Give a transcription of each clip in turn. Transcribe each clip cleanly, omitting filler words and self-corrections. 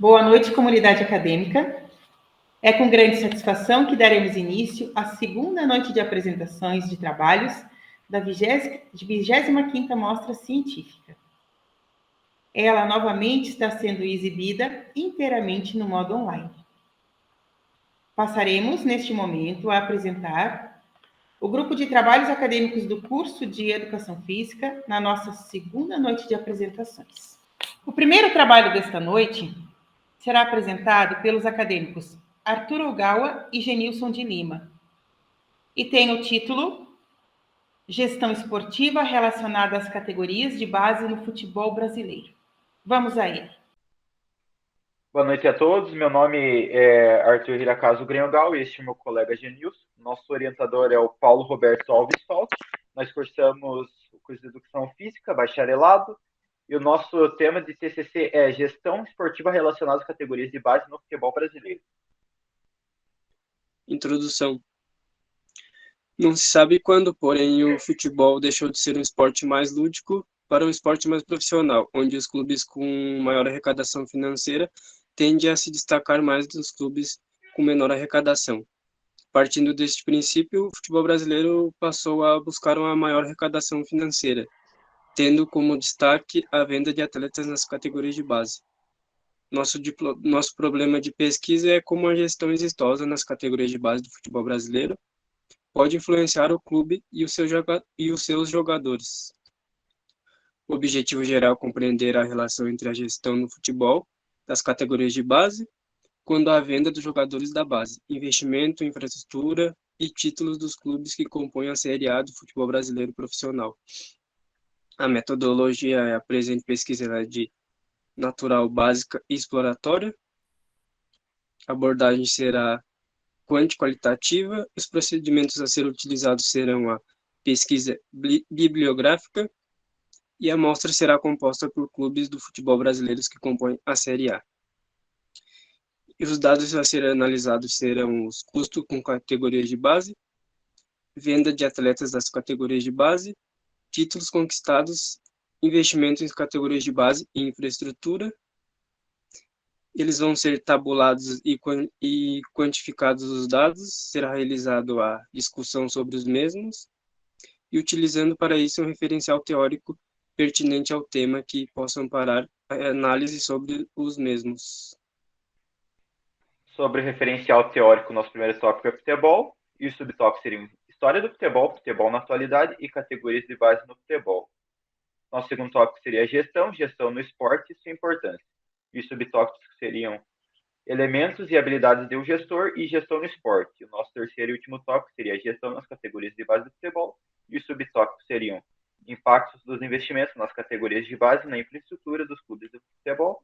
Boa noite, comunidade acadêmica. É com grande satisfação que daremos início à segunda noite de apresentações de trabalhos da 25ª Mostra Científica. Ela novamente está sendo exibida inteiramente no modo online. Passaremos, neste momento, a apresentar o grupo de trabalhos acadêmicos do curso de Educação Física na nossa segunda noite de apresentações. O primeiro trabalho desta noite será apresentado pelos acadêmicos Arthur Ogawa e Genilson de Lima, e tem o título Gestão Esportiva relacionada às categorias de base no futebol brasileiro. Vamos a ele. Boa noite a todos, meu nome é Arthur Hirakazu Grengal e este é meu colega Genilson. Nosso orientador é o Paulo Roberto Alves Falk. Nós cursamos o curso de Educação Física, bacharelado, e o nosso tema de TCC é Gestão Esportiva relacionada às categorias de base no futebol brasileiro. Introdução. Não se sabe quando, porém, o futebol deixou de ser um esporte mais lúdico para um esporte mais profissional, onde os clubes com maior arrecadação financeira tendem a se destacar mais dos clubes com menor arrecadação. Partindo deste princípio, o futebol brasileiro passou a buscar uma maior arrecadação financeira, tendo como destaque a venda de atletas nas categorias de base. Nosso problema de pesquisa é como a gestão exitosa nas categorias de base do futebol brasileiro pode influenciar o clube e os seus jogadores. O objetivo geral é compreender a relação entre a gestão no futebol, das categorias de base, quando há venda dos jogadores da base, investimento, infraestrutura e títulos dos clubes que compõem a Série A do futebol brasileiro profissional. A metodologia é a presente pesquisa de natural, básica e exploratória. A abordagem será quantitativa. Os procedimentos a ser utilizados serão a pesquisa bibliográfica e a amostra será composta por clubes do futebol brasileiro que compõem a Série A. E os dados a serem analisados serão os custos com categorias de base, venda de atletas das categorias de base, títulos conquistados, investimentos em categorias de base e infraestrutura. Eles vão ser tabulados e quantificados os dados, será realizada a discussão sobre os mesmos, e utilizando para isso um referencial teórico pertinente ao tema que possa amparar a análise sobre os mesmos. Sobre referencial teórico, nosso primeiro tópico é futebol, e os subtópicos seriam história do futebol, futebol na atualidade e categorias de base no futebol. Nosso segundo tópico seria gestão no esporte e sua importância. E os subtópicos seriam elementos e habilidades de um gestor e gestão no esporte. O nosso terceiro e último tópico seria gestão nas categorias de base do futebol, e os subtópicos seriam impactos dos investimentos nas categorias de base na infraestrutura dos clubes de futebol,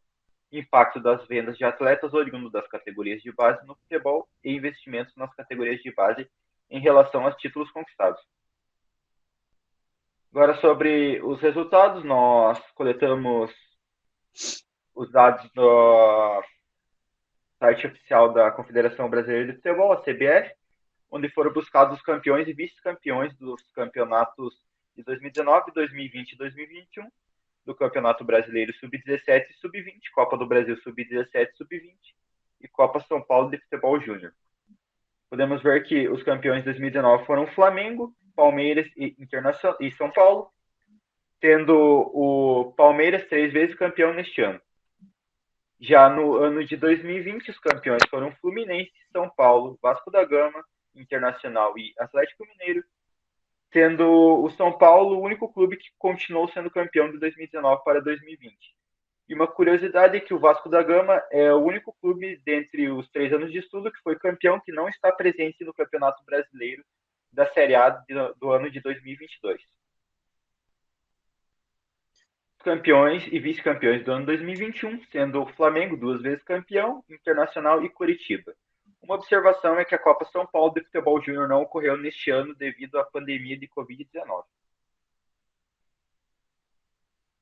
impacto das vendas de atletas oriundos das categorias de base no futebol e investimentos nas categorias de base em relação aos títulos conquistados. Agora, sobre os resultados, nós coletamos os dados do site oficial da Confederação Brasileira de Futebol, a CBF, onde foram buscados os campeões e vice-campeões dos campeonatos de 2019, 2020 e 2021, do Campeonato Brasileiro Sub-17 e Sub-20, Copa do Brasil Sub-17 e Sub-20 e Copa São Paulo de Futebol Júnior. Podemos ver que os campeões de 2019 foram Flamengo, Palmeiras e São Paulo, tendo o Palmeiras 3 vezes campeão neste ano. Já no ano de 2020, os campeões foram Fluminense, São Paulo, Vasco da Gama, Internacional e Atlético Mineiro, sendo o São Paulo o único clube que continuou sendo campeão de 2019 para 2020. E uma curiosidade é que o Vasco da Gama é o único clube dentre os 3 anos de estudo que foi campeão que não está presente no Campeonato Brasileiro da Série A do ano de 2022. Campeões e vice-campeões do ano 2021, sendo o Flamengo 2 vezes campeão, Internacional e Curitiba. Uma observação é que a Copa São Paulo de Futebol Júnior não ocorreu neste ano devido à pandemia de Covid-19.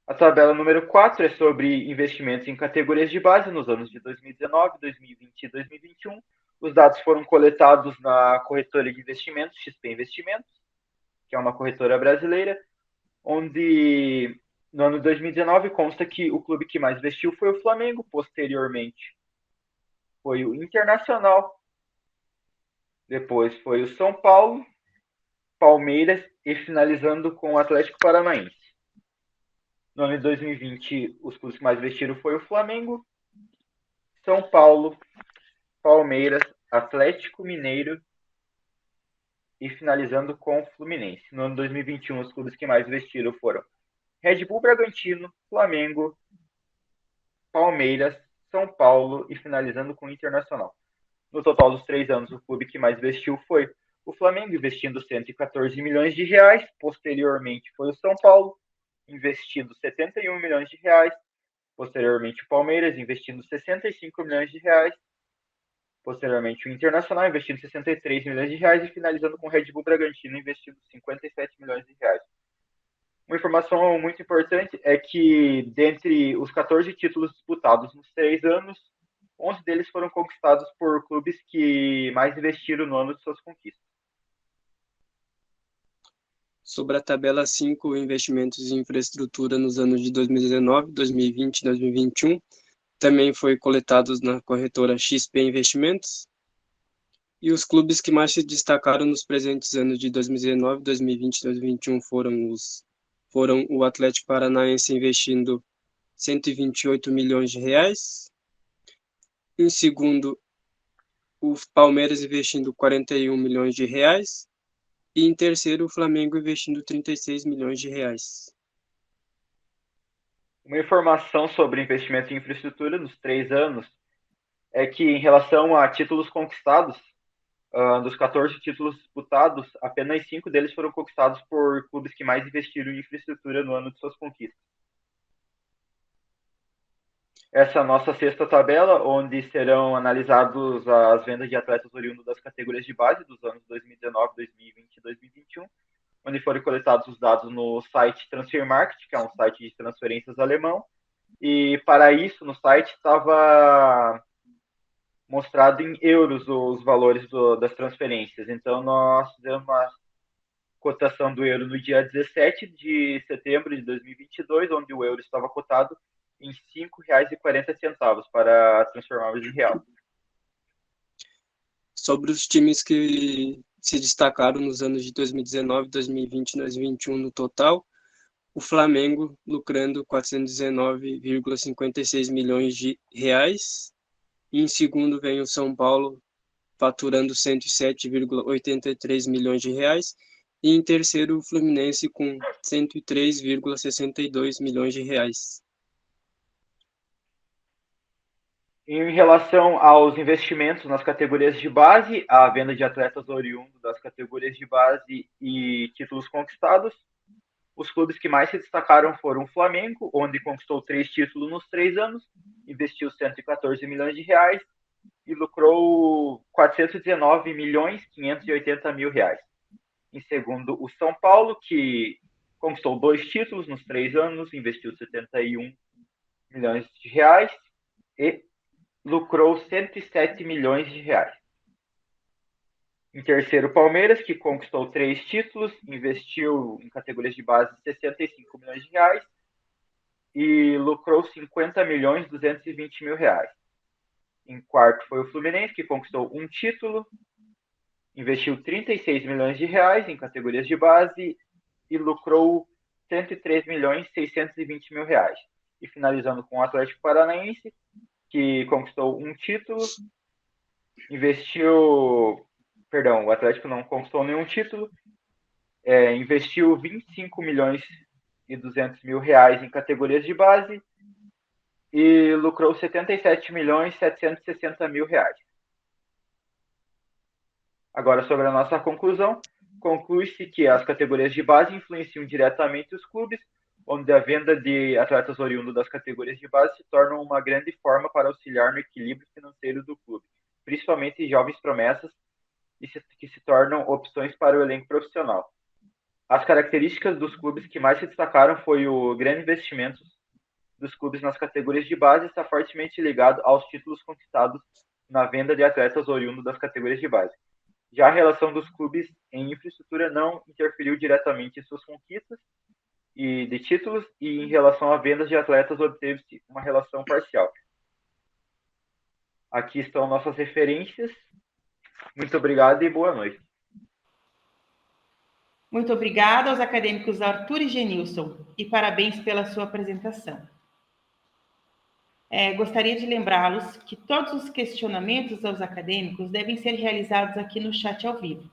A tabela número 4 é sobre investimentos em categorias de base nos anos de 2019, 2020 e 2021. Os dados foram coletados na corretora de investimentos, XP Investimentos, que é uma corretora brasileira, onde No ano de 2019, consta que o clube que mais investiu foi o Flamengo, posteriormente foi o Internacional, depois foi o São Paulo, Palmeiras e finalizando com o Atlético Paranaense. No ano de 2020, os clubes que mais investiram foi o Flamengo, São Paulo, Palmeiras, Atlético Mineiro e finalizando com o Fluminense. No ano de 2021, os clubes que mais investiram foram Red Bull Bragantino, Flamengo, Palmeiras, São Paulo e finalizando com o Internacional. No total dos 3 anos, o clube que mais investiu foi o Flamengo, investindo 114 milhões de reais. Posteriormente, foi o São Paulo, investindo 71 milhões de reais. Posteriormente, o Palmeiras, investindo 65 milhões de reais. Posteriormente, o Internacional, investindo 63 milhões de reais. E finalizando com o Red Bull Bragantino, investindo 57 milhões de reais. Uma informação muito importante é que, dentre os 14 títulos disputados nos 3 anos, 11 deles foram conquistados por clubes que mais investiram no ano de suas conquistas. Sobre a tabela 5, investimentos em infraestrutura nos anos de 2019, 2020 e 2021, também foi coletados na corretora XP Investimentos. E os clubes que mais se destacaram nos presentes anos de 2019, 2020 e 2021 foram o Atlético Paranaense investindo 128 milhões de reais. Em segundo, o Palmeiras investindo 41 milhões de reais. E em terceiro, o Flamengo investindo 36 milhões de reais. Uma informação sobre investimento em infraestrutura nos 3 anos é que, em relação a títulos conquistados, dos 14 títulos disputados, apenas 5 deles foram conquistados por clubes que mais investiram em infraestrutura no ano de suas conquistas. Essa é a nossa sexta tabela, onde serão analisados as vendas de atletas oriundos das categorias de base dos anos 2019, 2020 e 2021, onde foram coletados os dados no site Transfermarkt, que é um site de transferências alemão, e para isso, no site estava mostrado em euros os valores das transferências. Então, nós fizemos uma cotação do euro no dia 17 de setembro de 2022, onde o euro estava cotado em R$ 5,40 para transformá-los em real. Sobre os times que se destacaram nos anos de 2019, 2020 e 2021 no total, o Flamengo lucrando 419,56 milhões de reais. E em segundo vem o São Paulo faturando 107,83 milhões de reais. E em terceiro o Fluminense com 103,62 milhões de reais. Em relação aos investimentos nas categorias de base, a venda de atletas oriundos das categorias de base e títulos conquistados, os clubes que mais se destacaram foram o Flamengo, onde conquistou 3 títulos nos 3 anos, investiu 114 milhões de reais e lucrou 419 milhões 580 mil reais. Em segundo, o São Paulo, que conquistou 2 títulos nos 3 anos, investiu 71 milhões de reais e lucrou 107 milhões de reais. Em terceiro, o Palmeiras, que conquistou 3 títulos, investiu em categorias de base 65 milhões de reais e lucrou 50 milhões 220 mil reais. Em quarto foi o Fluminense, que conquistou 1 título, investiu 36 milhões de reais em categorias de base e lucrou 103 milhões 620 mil reais. E finalizando com o Atlético Paranaense, que conquistou 1 título, o Atlético não conquistou nenhum título, investiu 25 milhões e 200 mil reais em categorias de base e lucrou 77 milhões 760 mil reais. Agora, sobre a nossa conclusão, conclui-se que as categorias de base influenciam diretamente os clubes, onde a venda de atletas oriundos das categorias de base se torna uma grande forma para auxiliar no equilíbrio financeiro do clube, principalmente jovens promessas que se tornam opções para o elenco profissional. As características dos clubes que mais se destacaram foi o grande investimento dos clubes nas categorias de base está fortemente ligado aos títulos conquistados na venda de atletas oriundos das categorias de base. Já a relação dos clubes em infraestrutura não interferiu diretamente em suas conquistas, e de títulos, e em relação a vendas de atletas obteve-se uma relação parcial. Aqui estão nossas referências. Muito obrigado e boa noite. Muito obrigada aos acadêmicos Arthur e Genilson, e parabéns pela sua apresentação. Gostaria de lembrá-los que todos os questionamentos aos acadêmicos devem ser realizados aqui no chat ao vivo.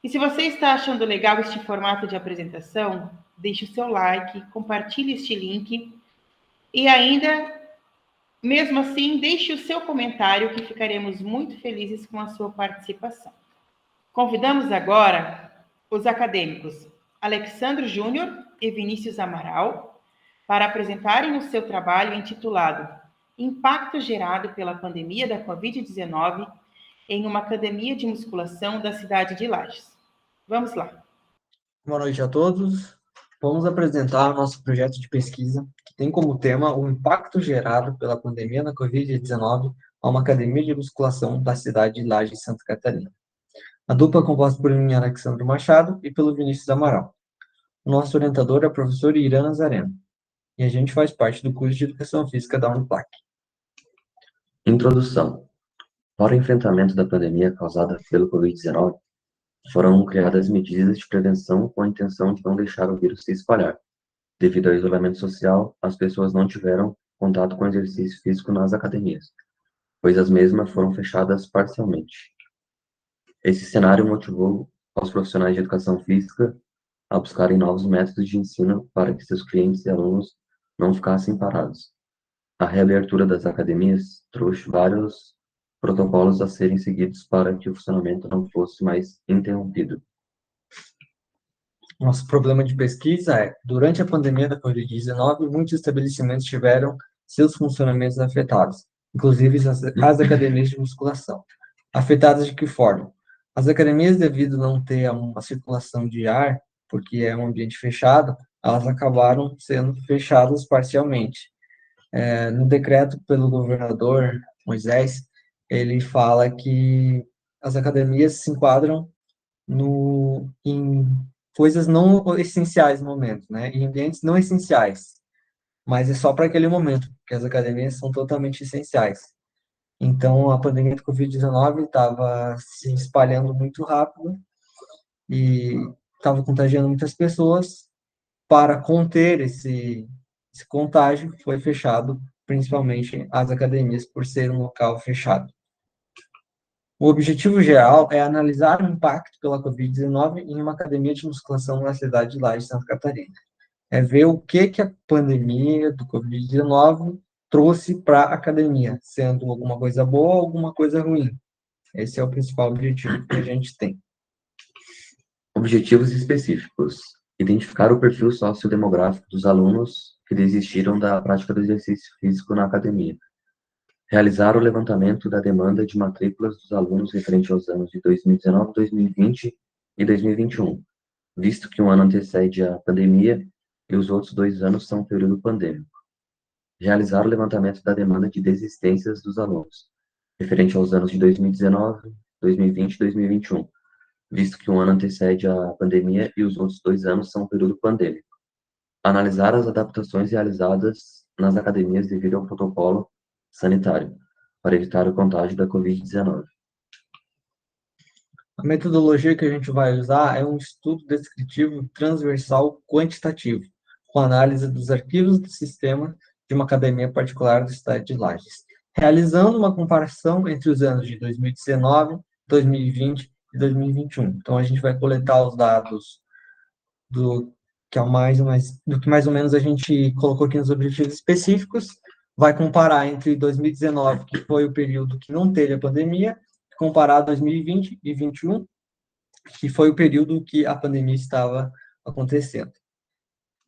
E se você está achando legal este formato de apresentação, deixe o seu like, compartilhe este link e ainda, mesmo assim, deixe o seu comentário, que ficaremos muito felizes com a sua participação. Convidamos agora os acadêmicos Alexandre Júnior e Vinícius Amaral para apresentarem o seu trabalho intitulado Impacto gerado pela pandemia da Covid-19 em uma academia de musculação da cidade de Lages. Vamos lá. Boa noite a todos. Vamos apresentar o nosso projeto de pesquisa, que tem como tema o impacto gerado pela pandemia da Covid-19 a uma academia de musculação da cidade de Lages, Santa Catarina. A dupla é composta por mim, Alexandre Machado, e pelo Vinícius Amaral. O nosso orientador é a professora Irã Nazareno, e a gente faz parte do curso de Educação Física da Uniplac. Introdução. Para o enfrentamento da pandemia causada pelo Covid-19, foram criadas medidas de prevenção com a intenção de não deixar o vírus se espalhar. Devido ao isolamento social, as pessoas não tiveram contato com exercício físico nas academias, pois as mesmas foram fechadas parcialmente. Esse cenário motivou os profissionais de educação física a buscarem novos métodos de ensino para que seus clientes e alunos não ficassem parados. A reabertura das academias trouxe vários protocolos a serem seguidos para que o funcionamento não fosse mais interrompido. Nosso problema de pesquisa é, durante a pandemia da Covid-19, muitos estabelecimentos tiveram seus funcionamentos afetados, inclusive as academias de musculação. Afetadas de que forma? As academias, devido a não ter uma circulação de ar, porque é um ambiente fechado, elas acabaram sendo fechadas parcialmente. No decreto pelo governador Moisés, ele fala que as academias se enquadram em coisas não essenciais no momento, né? Em ambientes não essenciais, mas é só para aquele momento, porque as academias são totalmente essenciais. Então, a pandemia do Covid-19 estava se espalhando muito rápido e estava contagiando muitas pessoas. Para conter esse contágio, foi fechado principalmente as academias, por ser um local fechado. O objetivo geral é analisar o impacto pela Covid-19 em uma academia de musculação na cidade de Lages, Santa Catarina. É ver o que a pandemia do Covid-19 trouxe para a academia, sendo alguma coisa boa ou alguma coisa ruim. Esse é o principal objetivo que a gente tem. Objetivos específicos. Identificar o perfil sociodemográfico dos alunos que desistiram da prática do exercício físico na academia. Realizar o levantamento da demanda de matrículas dos alunos referente aos anos de 2019, 2020 e 2021, visto que um ano antecede a pandemia e os outros 2 anos são período pandêmico. Realizar o levantamento da demanda de desistências dos alunos, referente aos anos de 2019, 2020 e 2021, visto que um ano antecede a pandemia e os outros 2 anos são período pandêmico. Analisar as adaptações realizadas nas academias devido ao protocolo sanitário, para evitar o contágio da Covid-19. A metodologia que a gente vai usar é um estudo descritivo transversal quantitativo, com análise dos arquivos do sistema de uma academia particular da cidade de Lages, realizando uma comparação entre os anos de 2019, 2020 e 2021. Então, a gente vai coletar os dados do que mais ou menos a gente colocou aqui nos objetivos específicos, vai comparar entre 2019, que foi o período que não teve a pandemia, comparar 2020 e 2021, que foi o período que a pandemia estava acontecendo.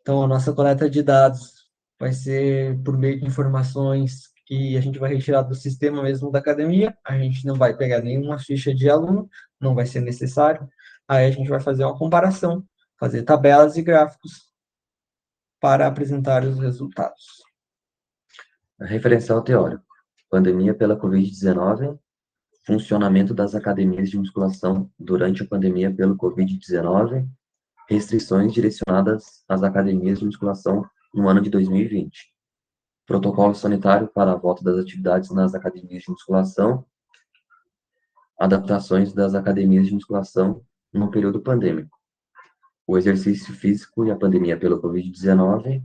Então, a nossa coleta de dados vai ser por meio de informações que a gente vai retirar do sistema mesmo da academia, a gente não vai pegar nenhuma ficha de aluno, não vai ser necessário, aí a gente vai fazer uma comparação, fazer tabelas e gráficos para apresentar os resultados. Referencial teórico. Pandemia pela Covid-19, funcionamento das academias de musculação durante a pandemia pelo Covid-19, restrições direcionadas às academias de musculação no ano de 2020, protocolo sanitário para a volta das atividades nas academias de musculação, adaptações das academias de musculação no período pandêmico, o exercício físico e a pandemia pelo Covid-19,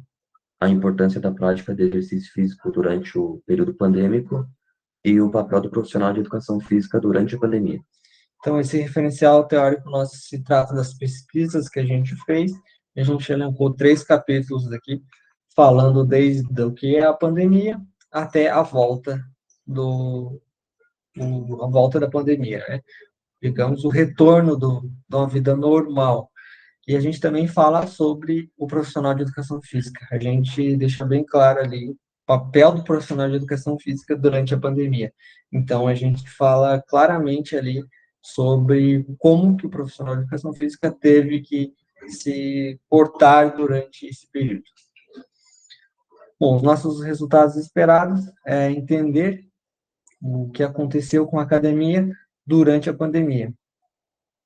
a importância da prática de exercício físico durante o período pandêmico e o papel do profissional de educação física durante a pandemia. Então, esse referencial teórico nosso se trata das pesquisas que a gente fez. A gente elencou 3 capítulos aqui, falando desde o que é a pandemia até a volta da pandemia, né? Digamos, o retorno de uma vida normal. E a gente também fala sobre o profissional de educação física. A gente deixa bem claro ali o papel do profissional de educação física durante a pandemia. Então, a gente fala claramente ali sobre como que o profissional de educação física teve que se portar durante esse período. Bom, os nossos resultados esperados é entender o que aconteceu com a academia durante a pandemia.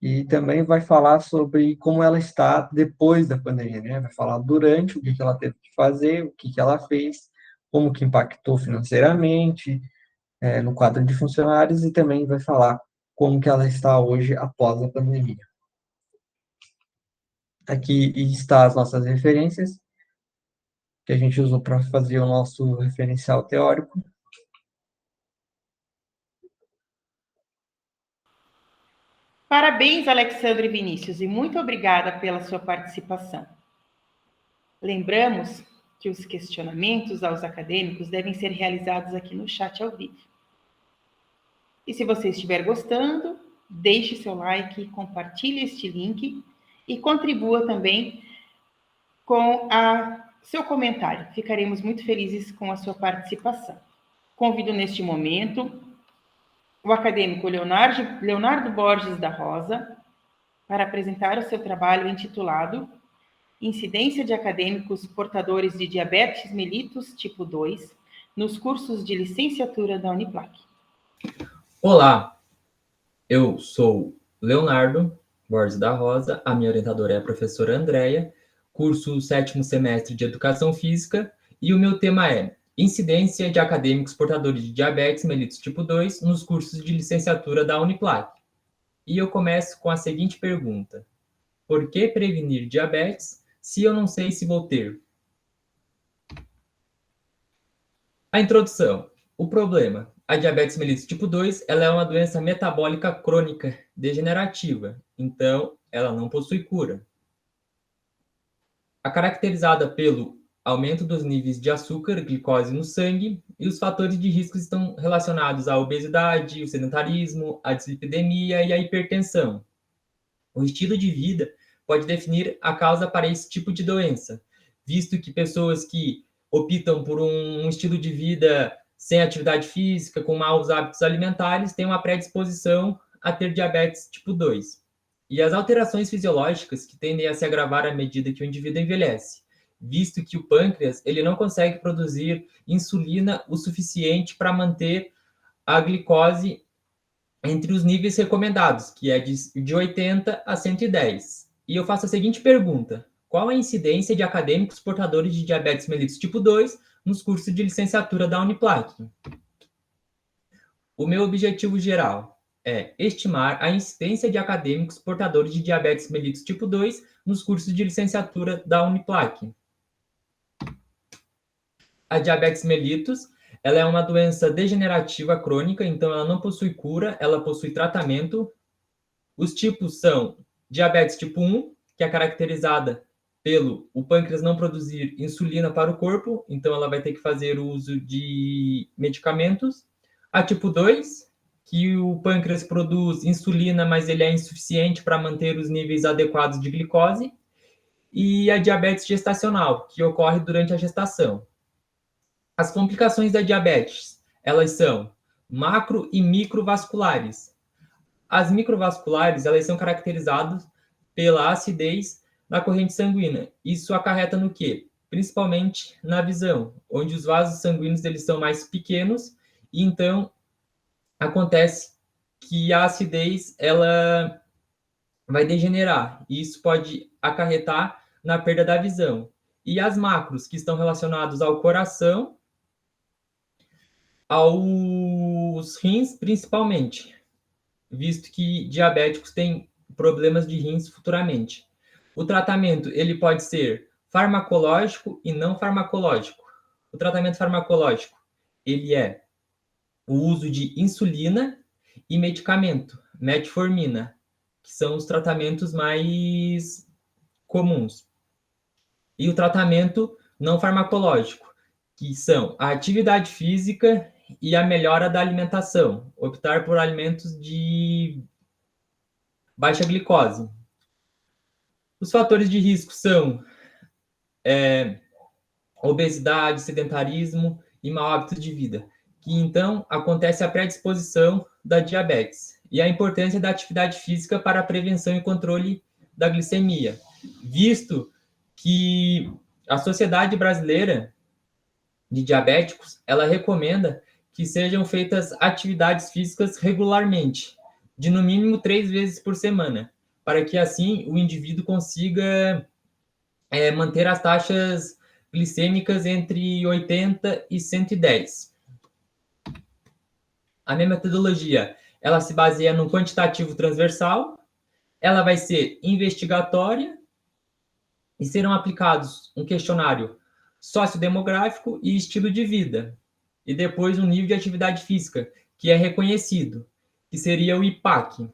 E também vai falar sobre como ela está depois da pandemia, né? Vai falar durante, o que ela teve que fazer, o que ela fez, como que impactou financeiramente, no quadro de funcionários, e também vai falar como que ela está hoje após a pandemia. Aqui está as nossas referências, que a gente usou para fazer o nosso referencial teórico. Parabéns, Alexandre e Vinícius, e muito obrigada pela sua participação. Lembramos que os questionamentos aos acadêmicos devem ser realizados aqui no chat ao vivo. E se você estiver gostando, deixe seu like, compartilhe este link e contribua também com seu comentário. Ficaremos muito felizes com a sua participação. Convido neste momento o acadêmico Leonardo Borges da Rosa para apresentar o seu trabalho intitulado Incidência de acadêmicos portadores de diabetes mellitus tipo 2 nos cursos de licenciatura da Uniplac. Olá, eu sou Leonardo Borges da Rosa, a minha orientadora é a professora Andréia, curso 7º semestre de Educação Física, e o meu tema é Incidência de acadêmicos portadores de diabetes mellitus tipo 2 nos cursos de licenciatura da Uniplac. E eu começo com a seguinte pergunta: por que prevenir diabetes se eu não sei se vou ter? A introdução. O problema. A diabetes mellitus tipo 2 ela é uma doença metabólica crônica degenerativa, então ela não possui cura. É caracterizada pelo aumento dos níveis de açúcar, glicose no sangue, e os fatores de risco estão relacionados à obesidade, o sedentarismo, a dislipidemia e a hipertensão. O estilo de vida pode definir a causa para esse tipo de doença, visto que pessoas que optam por um estilo de vida sem atividade física, com maus hábitos alimentares, têm uma predisposição a ter diabetes tipo 2. E as alterações fisiológicas que tendem a se agravar à medida que o indivíduo envelhece, visto que o pâncreas ele não consegue produzir insulina o suficiente para manter a glicose entre os níveis recomendados, que é de 80 a 110. E eu faço a seguinte pergunta: qual a incidência de acadêmicos portadores de diabetes mellitus tipo 2 nos cursos de licenciatura da Uniplac? O meu objetivo geral é estimar a incidência de acadêmicos portadores de diabetes mellitus tipo 2 nos cursos de licenciatura da Uniplac. A diabetes mellitus ela é uma doença degenerativa crônica, então ela não possui cura, ela possui tratamento. Os tipos são diabetes tipo 1, que é caracterizada pelo o pâncreas não produzir insulina para o corpo, então ela vai ter que fazer uso de medicamentos. A tipo 2, que o pâncreas produz insulina, mas ele é insuficiente para manter os níveis adequados de glicose. E a diabetes gestacional, que ocorre durante a gestação. As complicações da diabetes, elas são macro e microvasculares. As microvasculares, elas são caracterizadas pela acidez na corrente sanguínea. Isso acarreta no quê? Principalmente na visão, onde os vasos sanguíneos eles são mais pequenos e então acontece que a acidez ela vai degenerar. E isso pode acarretar na perda da visão. E as macros, que estão relacionadas ao coração, aos rins, principalmente, visto que diabéticos têm problemas de rins futuramente. O tratamento, ele pode ser farmacológico e não farmacológico. O tratamento farmacológico, ele é o uso de insulina e medicamento, metformina, que são os tratamentos mais comuns. E o tratamento não farmacológico, que são a atividade física e a melhora da alimentação, optar por alimentos de baixa glicose. Os fatores de risco são obesidade, sedentarismo e mau hábito de vida, que então acontece a predisposição da diabetes e a importância da atividade física para a prevenção e controle da glicemia, visto que a Sociedade Brasileira de Diabéticos, ela recomenda que sejam feitas atividades físicas regularmente, de no mínimo 3 vezes por semana, para que assim o indivíduo consiga manter as taxas glicêmicas entre 80 e 110. A minha metodologia, ela se baseia no quantitativo transversal, ela vai ser investigatória e serão aplicados um questionário sociodemográfico e estilo de vida, e depois um nível de atividade física, que é reconhecido, que seria o IPAC.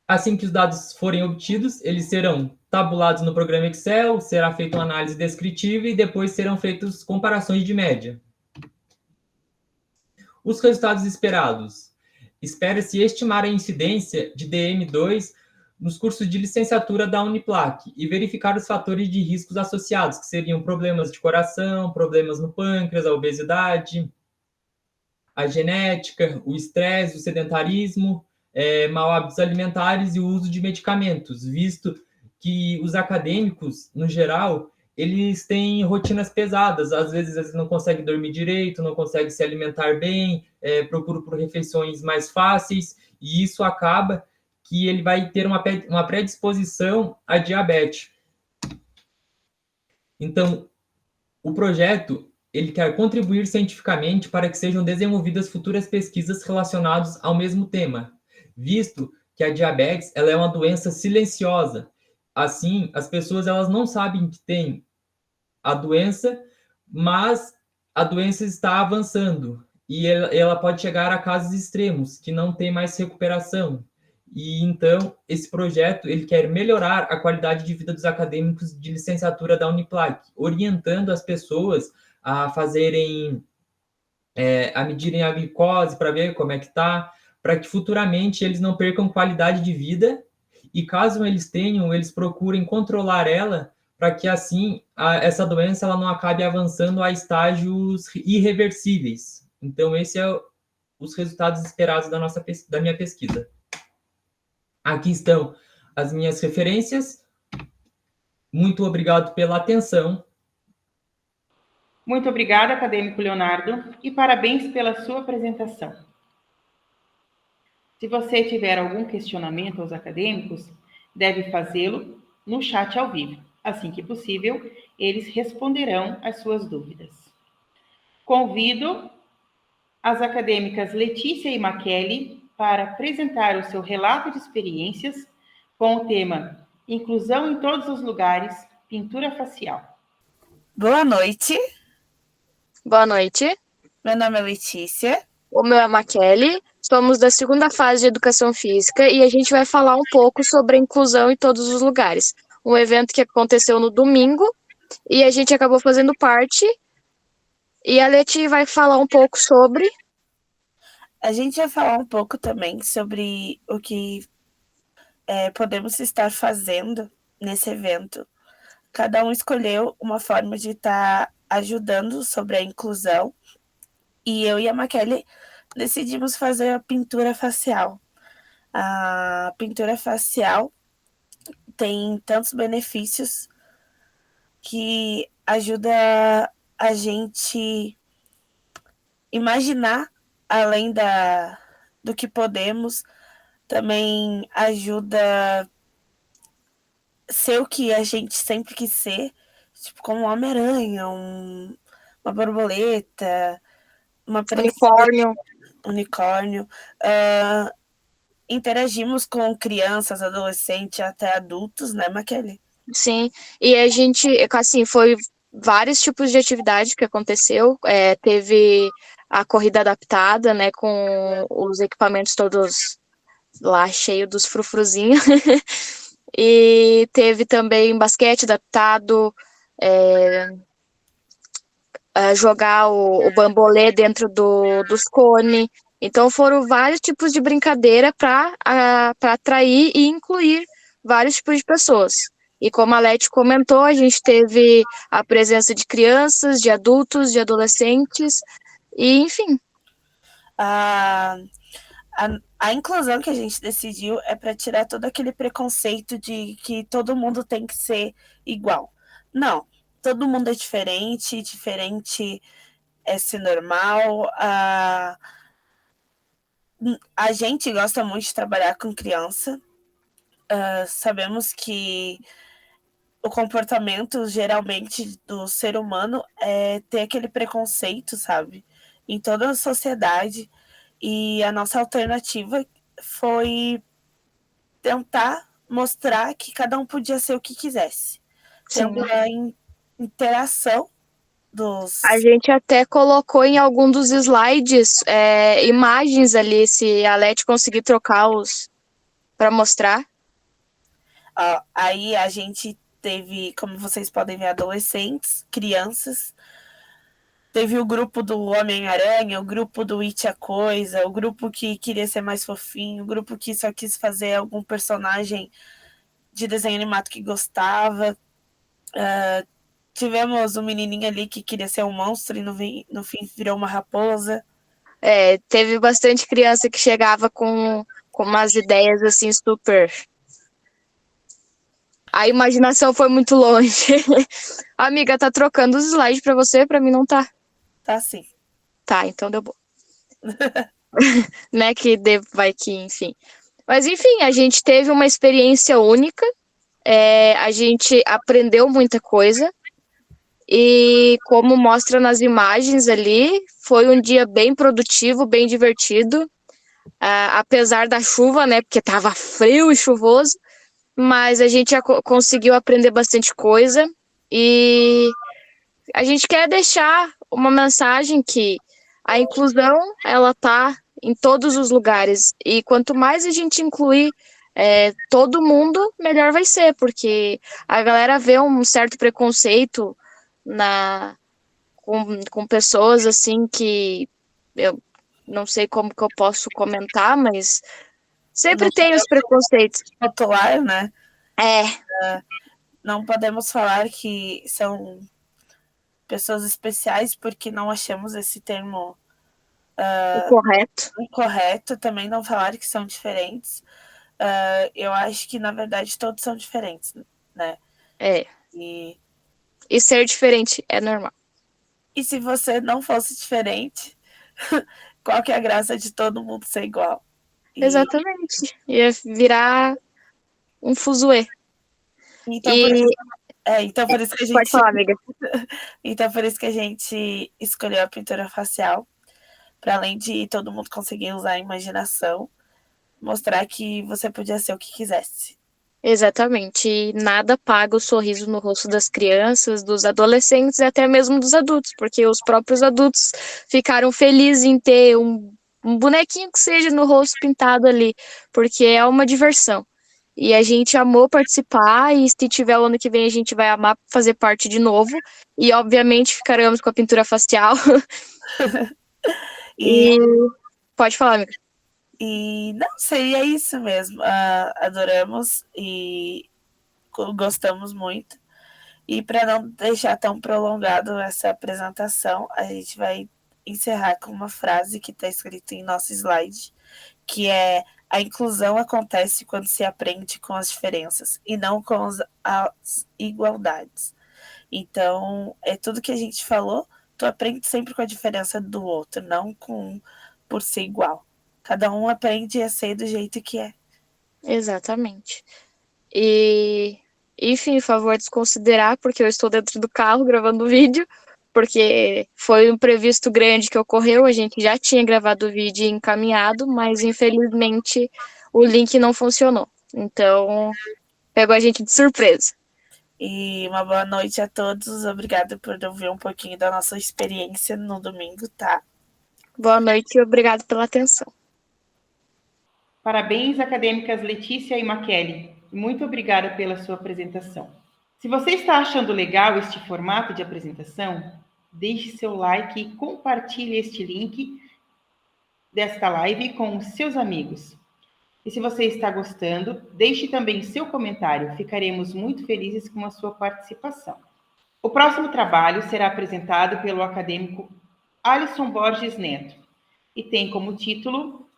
Assim que os dados forem obtidos, eles serão tabulados no programa Excel, será feita uma análise descritiva e depois serão feitas comparações de média. Os resultados esperados. Espera-se estimar a incidência de DM2 nos cursos de licenciatura da Uniplac e verificar os fatores de riscos associados, que seriam problemas de coração, problemas no pâncreas, a obesidade, a genética, o estresse, o sedentarismo, mau hábitos alimentares e o uso de medicamentos, visto que os acadêmicos, no geral, eles têm rotinas pesadas, às vezes eles não conseguem dormir direito, não conseguem se alimentar bem, procuram por refeições mais fáceis, e isso acaba que ele vai ter uma predisposição à diabetes. Então, o projeto, ele quer contribuir cientificamente para que sejam desenvolvidas futuras pesquisas relacionadas ao mesmo tema, visto que a diabetes, ela é uma doença silenciosa. Assim, as pessoas, elas não sabem que tem a doença, mas a doença está avançando e ela pode chegar a casos extremos, que não tem mais recuperação. E então, esse projeto, ele quer melhorar a qualidade de vida dos acadêmicos de licenciatura da Uniplac, orientando as pessoas a fazerem, a medirem a glicose para ver como é que está, para que futuramente eles não percam qualidade de vida e caso eles tenham, eles procurem controlar ela para que assim essa doença ela não acabe avançando a estágios irreversíveis. Então, esse é os resultados esperados da minha pesquisa. Aqui estão as minhas referências. Muito obrigado pela atenção. Muito obrigada, acadêmico Leonardo, e parabéns pela sua apresentação. Se você tiver algum questionamento aos acadêmicos, deve fazê-lo no chat ao vivo. Assim que possível, eles responderão às suas dúvidas. Convido as acadêmicas Letícia e Maquele para apresentar o seu relato de experiências com o tema Inclusão em todos os lugares, pintura facial. Boa noite. Boa noite. Meu nome é Letícia. O meu é Maquele. Somos da segunda fase de Educação Física e a gente vai falar um pouco sobre a inclusão em todos os lugares. Um evento que aconteceu no domingo e a gente acabou fazendo parte. E a Leti vai falar um pouco sobre... A gente vai falar um pouco também sobre o que podemos estar fazendo nesse evento. Cada um escolheu uma forma de estar ajudando sobre a inclusão. E eu e a Maquele decidimos fazer a pintura facial. A pintura facial tem tantos benefícios que ajuda a gente imaginar além do que podemos. Também ajuda ser o que a gente sempre quis ser, tipo, como um Homem-Aranha, uma borboleta, uma princesa, Unicórnio. unicórnio. Interagimos com crianças, adolescentes, até adultos, né, Maquele? Sim, e a gente, assim, foi vários tipos de atividade que aconteceu. Teve a corrida adaptada, né, com os equipamentos todos lá cheio dos frufruzinhos. E teve também basquete adaptado, jogar o bambolê dentro dos cones. Então foram vários tipos de brincadeira para atrair e incluir vários tipos de pessoas. E como a Leti comentou, a gente teve a presença de crianças, de adultos, de adolescentes, e enfim. A, a inclusão que a gente decidiu é para tirar todo aquele preconceito de que todo mundo tem que ser igual. Não, todo mundo é diferente, diferente é ser normal. A gente gosta muito de trabalhar com criança. Sabemos que o comportamento geralmente do ser humano é ter aquele preconceito, sabe? Em toda a sociedade. E a nossa alternativa foi tentar mostrar que cada um podia ser o que quisesse. Sim. Tendo a interação dos. A gente até colocou em algum dos slides imagens ali, se a Leti conseguir trocar os para mostrar. Aí a gente teve, como vocês podem ver, adolescentes, crianças. Teve o grupo do Homem-Aranha, o grupo do It a Coisa, o grupo que queria ser mais fofinho, o grupo que só quis fazer algum personagem de desenho animado que gostava. Tivemos um menininho ali que queria ser um monstro e no fim virou uma raposa. Teve bastante criança que chegava com umas ideias assim super. A imaginação foi muito longe. Amiga, tá trocando os slides pra você? Pra mim não tá. Tá sim. Tá, então deu bom. Né, vai que, enfim. Mas enfim, a gente teve uma experiência única. A gente aprendeu muita coisa. E como mostra nas imagens ali, foi um dia bem produtivo, bem divertido. Apesar da chuva, né? Porque tava frio e chuvoso. Mas a gente conseguiu aprender bastante coisa. E a gente quer deixar uma mensagem que a inclusão, ela tá em todos os lugares. E quanto mais a gente incluir todo mundo, melhor vai ser. Porque a galera vê um certo preconceito com pessoas assim que eu não sei como que eu posso comentar, mas sempre tem os preconceitos. Rotular, né? Não podemos falar que são pessoas especiais porque não achamos esse termo incorreto. Também não falar que são diferentes. Eu acho que, na verdade, todos são diferentes, né? E ser diferente é normal. E se você não fosse diferente, qual que é a graça de todo mundo ser igual? Exatamente. Ia virar um fuzuê. Então, por isso que a gente... Pode falar, amiga. Então, por isso que a gente escolheu a pintura facial, para além de todo mundo conseguir usar a imaginação, mostrar que você podia ser o que quisesse. Exatamente. E nada paga o sorriso no rosto das crianças, dos adolescentes e até mesmo dos adultos, porque os próprios adultos ficaram felizes em ter um bonequinho que seja no rosto pintado ali, porque é uma diversão. E a gente amou participar, e se tiver o ano que vem a gente vai amar fazer parte de novo. E obviamente ficaremos com a pintura facial. E pode falar, amiga. E não, seria isso mesmo. Adoramos e gostamos muito. E para não deixar tão prolongado essa apresentação, a gente vai encerrar com uma frase que está escrita em nosso slide, que é: a inclusão acontece quando se aprende com as diferenças e não com as igualdades. Então, é tudo que a gente falou, tu aprende sempre com a diferença do outro, não por ser igual. Cada um aprende a ser do jeito que é. Exatamente. E Enfim, favor desconsiderar, porque eu estou dentro do carro gravando o vídeo, porque foi um imprevisto grande que ocorreu, a gente já tinha gravado o vídeo e encaminhado, mas infelizmente o link não funcionou. Então, pegou a gente de surpresa. E uma boa noite a todos. Obrigada por ouvir um pouquinho da nossa experiência no domingo, tá? Boa noite e obrigado pela atenção. Parabéns, acadêmicas Letícia e Maquele. Muito obrigada pela sua apresentação. Se você está achando legal este formato de apresentação, deixe seu like e compartilhe este link desta live com os seus amigos. E se você está gostando, deixe também seu comentário. Ficaremos muito felizes com a sua participação. O próximo trabalho será apresentado pelo acadêmico Alisson Borges Neto e tem como título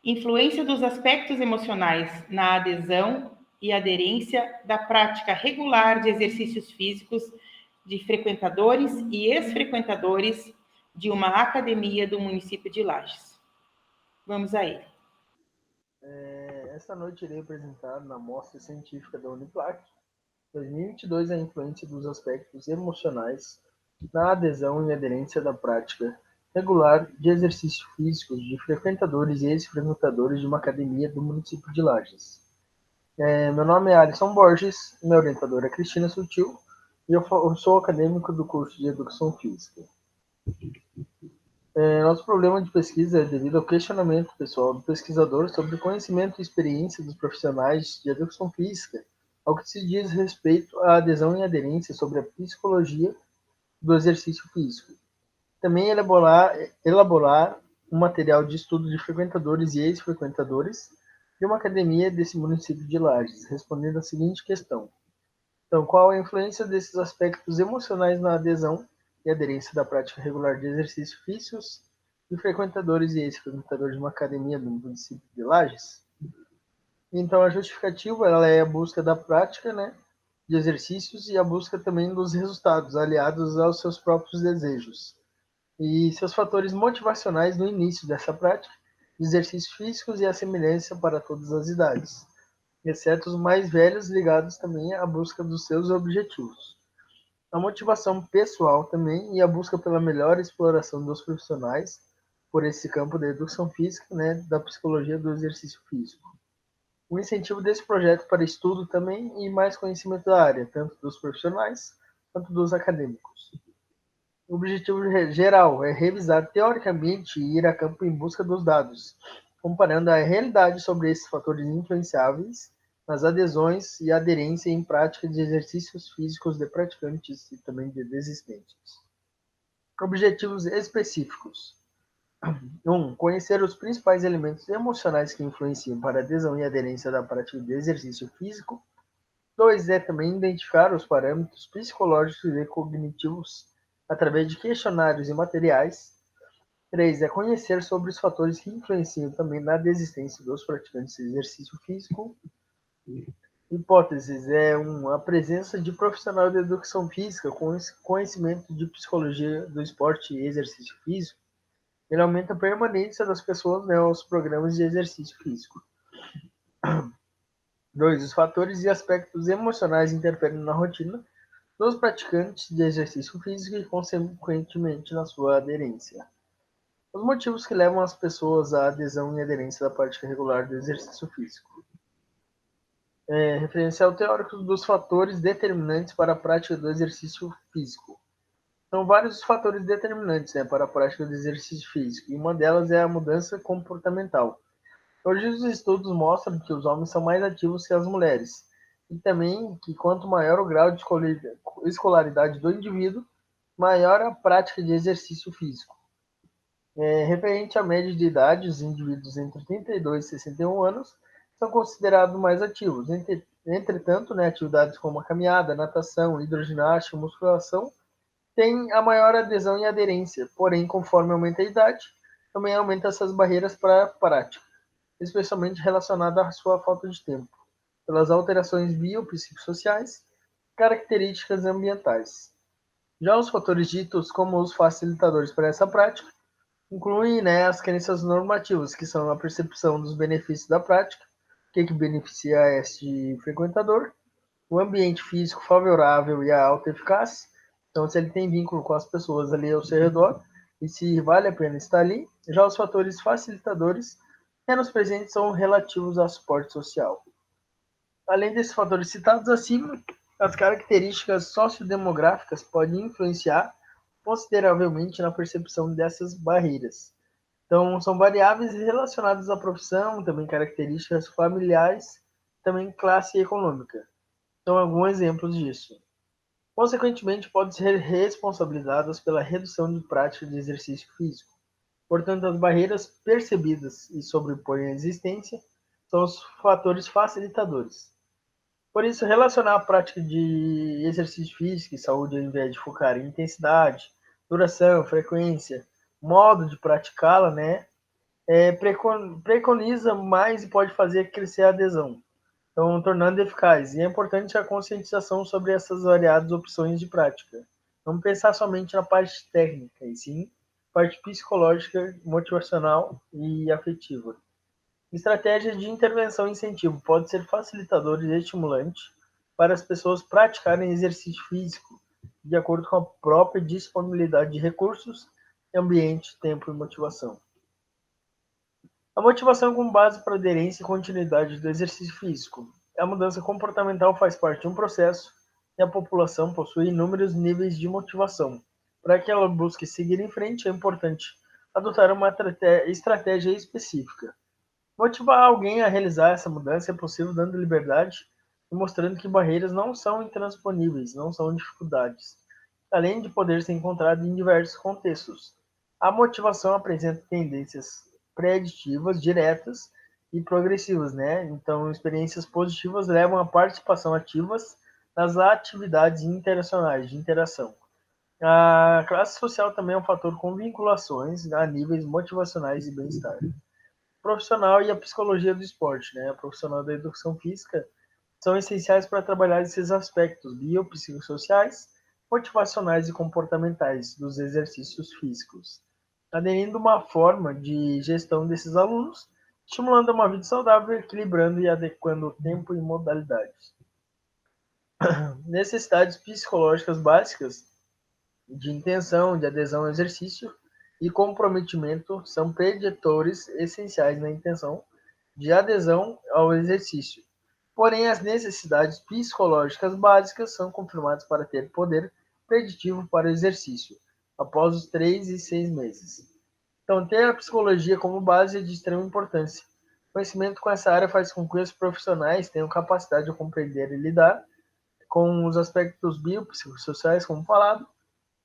Influência dos aspectos emocionais na adesão e aderência da prática regular de exercícios físicos de frequentadores e ex-frequentadores de uma academia do município de Lages. Vamos a ele. Esta noite irei apresentar na Mostra Científica da Uniplac 2022 a influência dos aspectos emocionais na adesão e aderência da prática regular de exercícios físicos de frequentadores e ex-frequentadores de uma academia do município de Lages. Meu nome é Alisson Borges, minha orientadora é Cristina Sutil e eu sou acadêmico do curso de Educação Física. Nosso problema de pesquisa é devido ao questionamento pessoal do pesquisador sobre o conhecimento e experiência dos profissionais de educação física ao que se diz respeito à adesão e aderência sobre a psicologia do exercício físico. Também elaborar um material de estudo de frequentadores e ex-frequentadores de uma academia desse município de Lages, respondendo a seguinte questão. Então, qual a influência desses aspectos emocionais na adesão e aderência da prática regular de exercícios físicos de frequentadores e ex-frequentadores de uma academia do município de Lages? Então, a justificativa ela é a busca da prática, de exercícios e a busca também dos resultados, aliados aos seus próprios desejos. E seus fatores motivacionais no início dessa prática de exercícios físicos e a semelhança para todas as idades, exceto os mais velhos ligados também à busca dos seus objetivos. A motivação pessoal também e a busca pela melhor exploração dos profissionais por esse campo da educação física, da psicologia do exercício físico. O incentivo desse projeto para estudo também e mais conhecimento da área, tanto dos profissionais quanto dos acadêmicos. O objetivo geral é revisar teoricamente e ir a campo em busca dos dados, comparando a realidade sobre esses fatores influenciáveis nas adesões e aderência em prática de exercícios físicos de praticantes e também de desistentes. Objetivos específicos. 1. Conhecer os principais elementos emocionais que influenciam para a adesão e aderência da prática de exercício físico. 2. Também identificar os parâmetros psicológicos e cognitivos através de questionários e materiais. 3. Conhecer sobre os fatores que influenciam também na desistência dos praticantes de exercício físico. Hipóteses a presença de profissional de educação física com conhecimento de psicologia do esporte e exercício físico. Ele aumenta a permanência das pessoas aos programas de exercício físico. 2. Os fatores e aspectos emocionais interferem na rotina dos praticantes de exercício físico e, consequentemente, na sua aderência. Os motivos que levam as pessoas à adesão e aderência da prática regular do exercício físico. Referencial teórico dos fatores determinantes para a prática do exercício físico. São vários os fatores determinantes para a prática do exercício físico, e uma delas é a mudança comportamental. Hoje os estudos mostram que os homens são mais ativos que as mulheres, e também que quanto maior o grau de escolaridade do indivíduo, maior a prática de exercício físico. Referente à média de idade, os indivíduos entre 32 e 61 anos são considerados mais ativos. Entretanto, atividades como a caminhada, natação, hidroginástica, musculação têm a maior adesão e aderência, porém, conforme aumenta a idade, também aumenta essas barreiras para a prática, especialmente relacionada à sua falta de tempo, pelas alterações biopsicossociais, características ambientais. Já os fatores ditos como os facilitadores para essa prática incluem as crenças normativas, que são a percepção dos benefícios da prática, o que beneficia este frequentador, o ambiente físico favorável e a alta eficácia. Então, se ele tem vínculo com as pessoas ali ao seu redor e se vale a pena estar ali. Já os fatores facilitadores menos presentes são relativos ao suporte social. Além desses fatores citados acima, as características sociodemográficas podem influenciar consideravelmente na percepção dessas barreiras. Então, são variáveis relacionadas à profissão, também características familiares, também classe econômica. Então, alguns exemplos disso. Consequentemente, podem ser responsabilizadas pela redução de prática de exercício físico. Portanto, as barreiras percebidas e sobrepõem a existência são os fatores facilitadores. Por isso, relacionar a prática de exercício físico e saúde ao invés de focar em intensidade, duração, frequência, modo de praticá-la, né, preconiza mais e pode fazer crescer a adesão, então tornando eficaz. E é importante a conscientização sobre essas variadas opções de prática. Não pensar somente na parte técnica, e sim parte psicológica, motivacional e afetiva. Estratégias de intervenção e incentivo pode ser facilitador e estimulante para as pessoas praticarem exercício físico de acordo com a própria disponibilidade de recursos, ambiente, tempo e motivação. A motivação como base para aderência e continuidade do exercício físico. A mudança comportamental faz parte de um processo e a população possui inúmeros níveis de motivação. Para que ela busque seguir em frente, é importante adotar uma estratégia específica. Motivar alguém a realizar essa mudança é possível dando liberdade e mostrando que barreiras não são intransponíveis, não são dificuldades, além de poder ser encontrado em diversos contextos. A motivação apresenta tendências preditivas, diretas e progressivas, né? Então, experiências positivas levam a participação ativas nas atividades internacionais de interação. A classe social também é um fator com vinculações a níveis motivacionais e bem-estar profissional e a psicologia do esporte, né? A profissional da educação física são essenciais para trabalhar esses aspectos biopsicossociais, motivacionais e comportamentais dos exercícios físicos, aderindo uma forma de gestão desses alunos, estimulando uma vida saudável, equilibrando e adequando o tempo e modalidades. Necessidades psicológicas básicas de intenção, de adesão ao exercício e comprometimento são preditores essenciais na intenção de adesão ao exercício. Porém, as necessidades psicológicas básicas são confirmadas para ter poder preditivo para o exercício, após os 3 e 6 meses. Então, ter a psicologia como base é de extrema importância. O conhecimento com essa área faz com que os profissionais tenham capacidade de compreender e lidar com os aspectos biopsicossociais, como falado.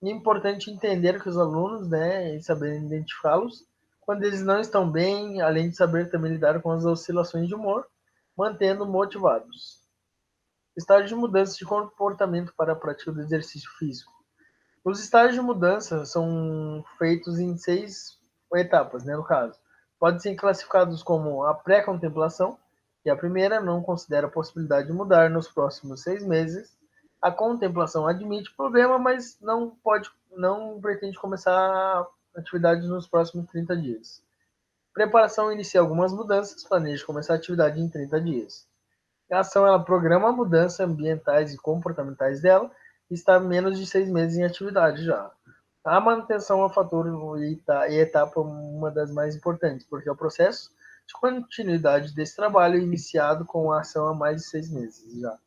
E é importante entender que os alunos, né, e saber identificá-los, quando eles não estão bem, além de saber também lidar com as oscilações de humor, mantendo motivados. Estágio de mudança de comportamento para a prática do exercício físico. Os estágios de mudança são feitos em 6 etapas, né, no caso. Podem ser classificados como a pré-contemplação, que é a primeira, não considera a possibilidade de mudar nos próximos 6 meses. A contemplação admite problema, mas não pretende começar atividades nos próximos 30 dias. Preparação inicia algumas mudanças, planeja começar a atividade em 30 dias. A ação ela programa mudanças ambientais e comportamentais dela e está menos de 6 meses em atividade já. A manutenção é um fator e etapa uma das mais importantes, porque é o processo de continuidade desse trabalho iniciado com a ação há mais de 6 meses já.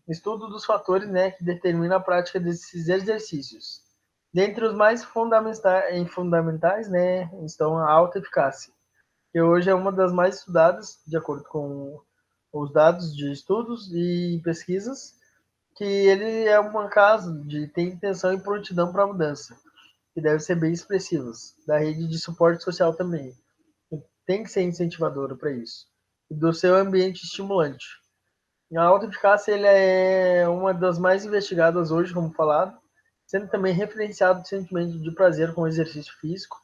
Estudo dos fatores, né, que determinam a prática desses exercícios. Dentre os mais fundamentais, né, estão a alta eficácia, que hoje é uma das mais estudadas, de acordo com os dados de estudos e pesquisas, que ele é um caso de ter intenção e prontidão para a mudança, que deve ser bem expressivas, da rede de suporte social também. Tem que ser incentivadora para isso. E do seu ambiente estimulante. A alta eficácia ele é uma das mais investigadas hoje, como falado, sendo também referenciado o sentimento de prazer com o exercício físico,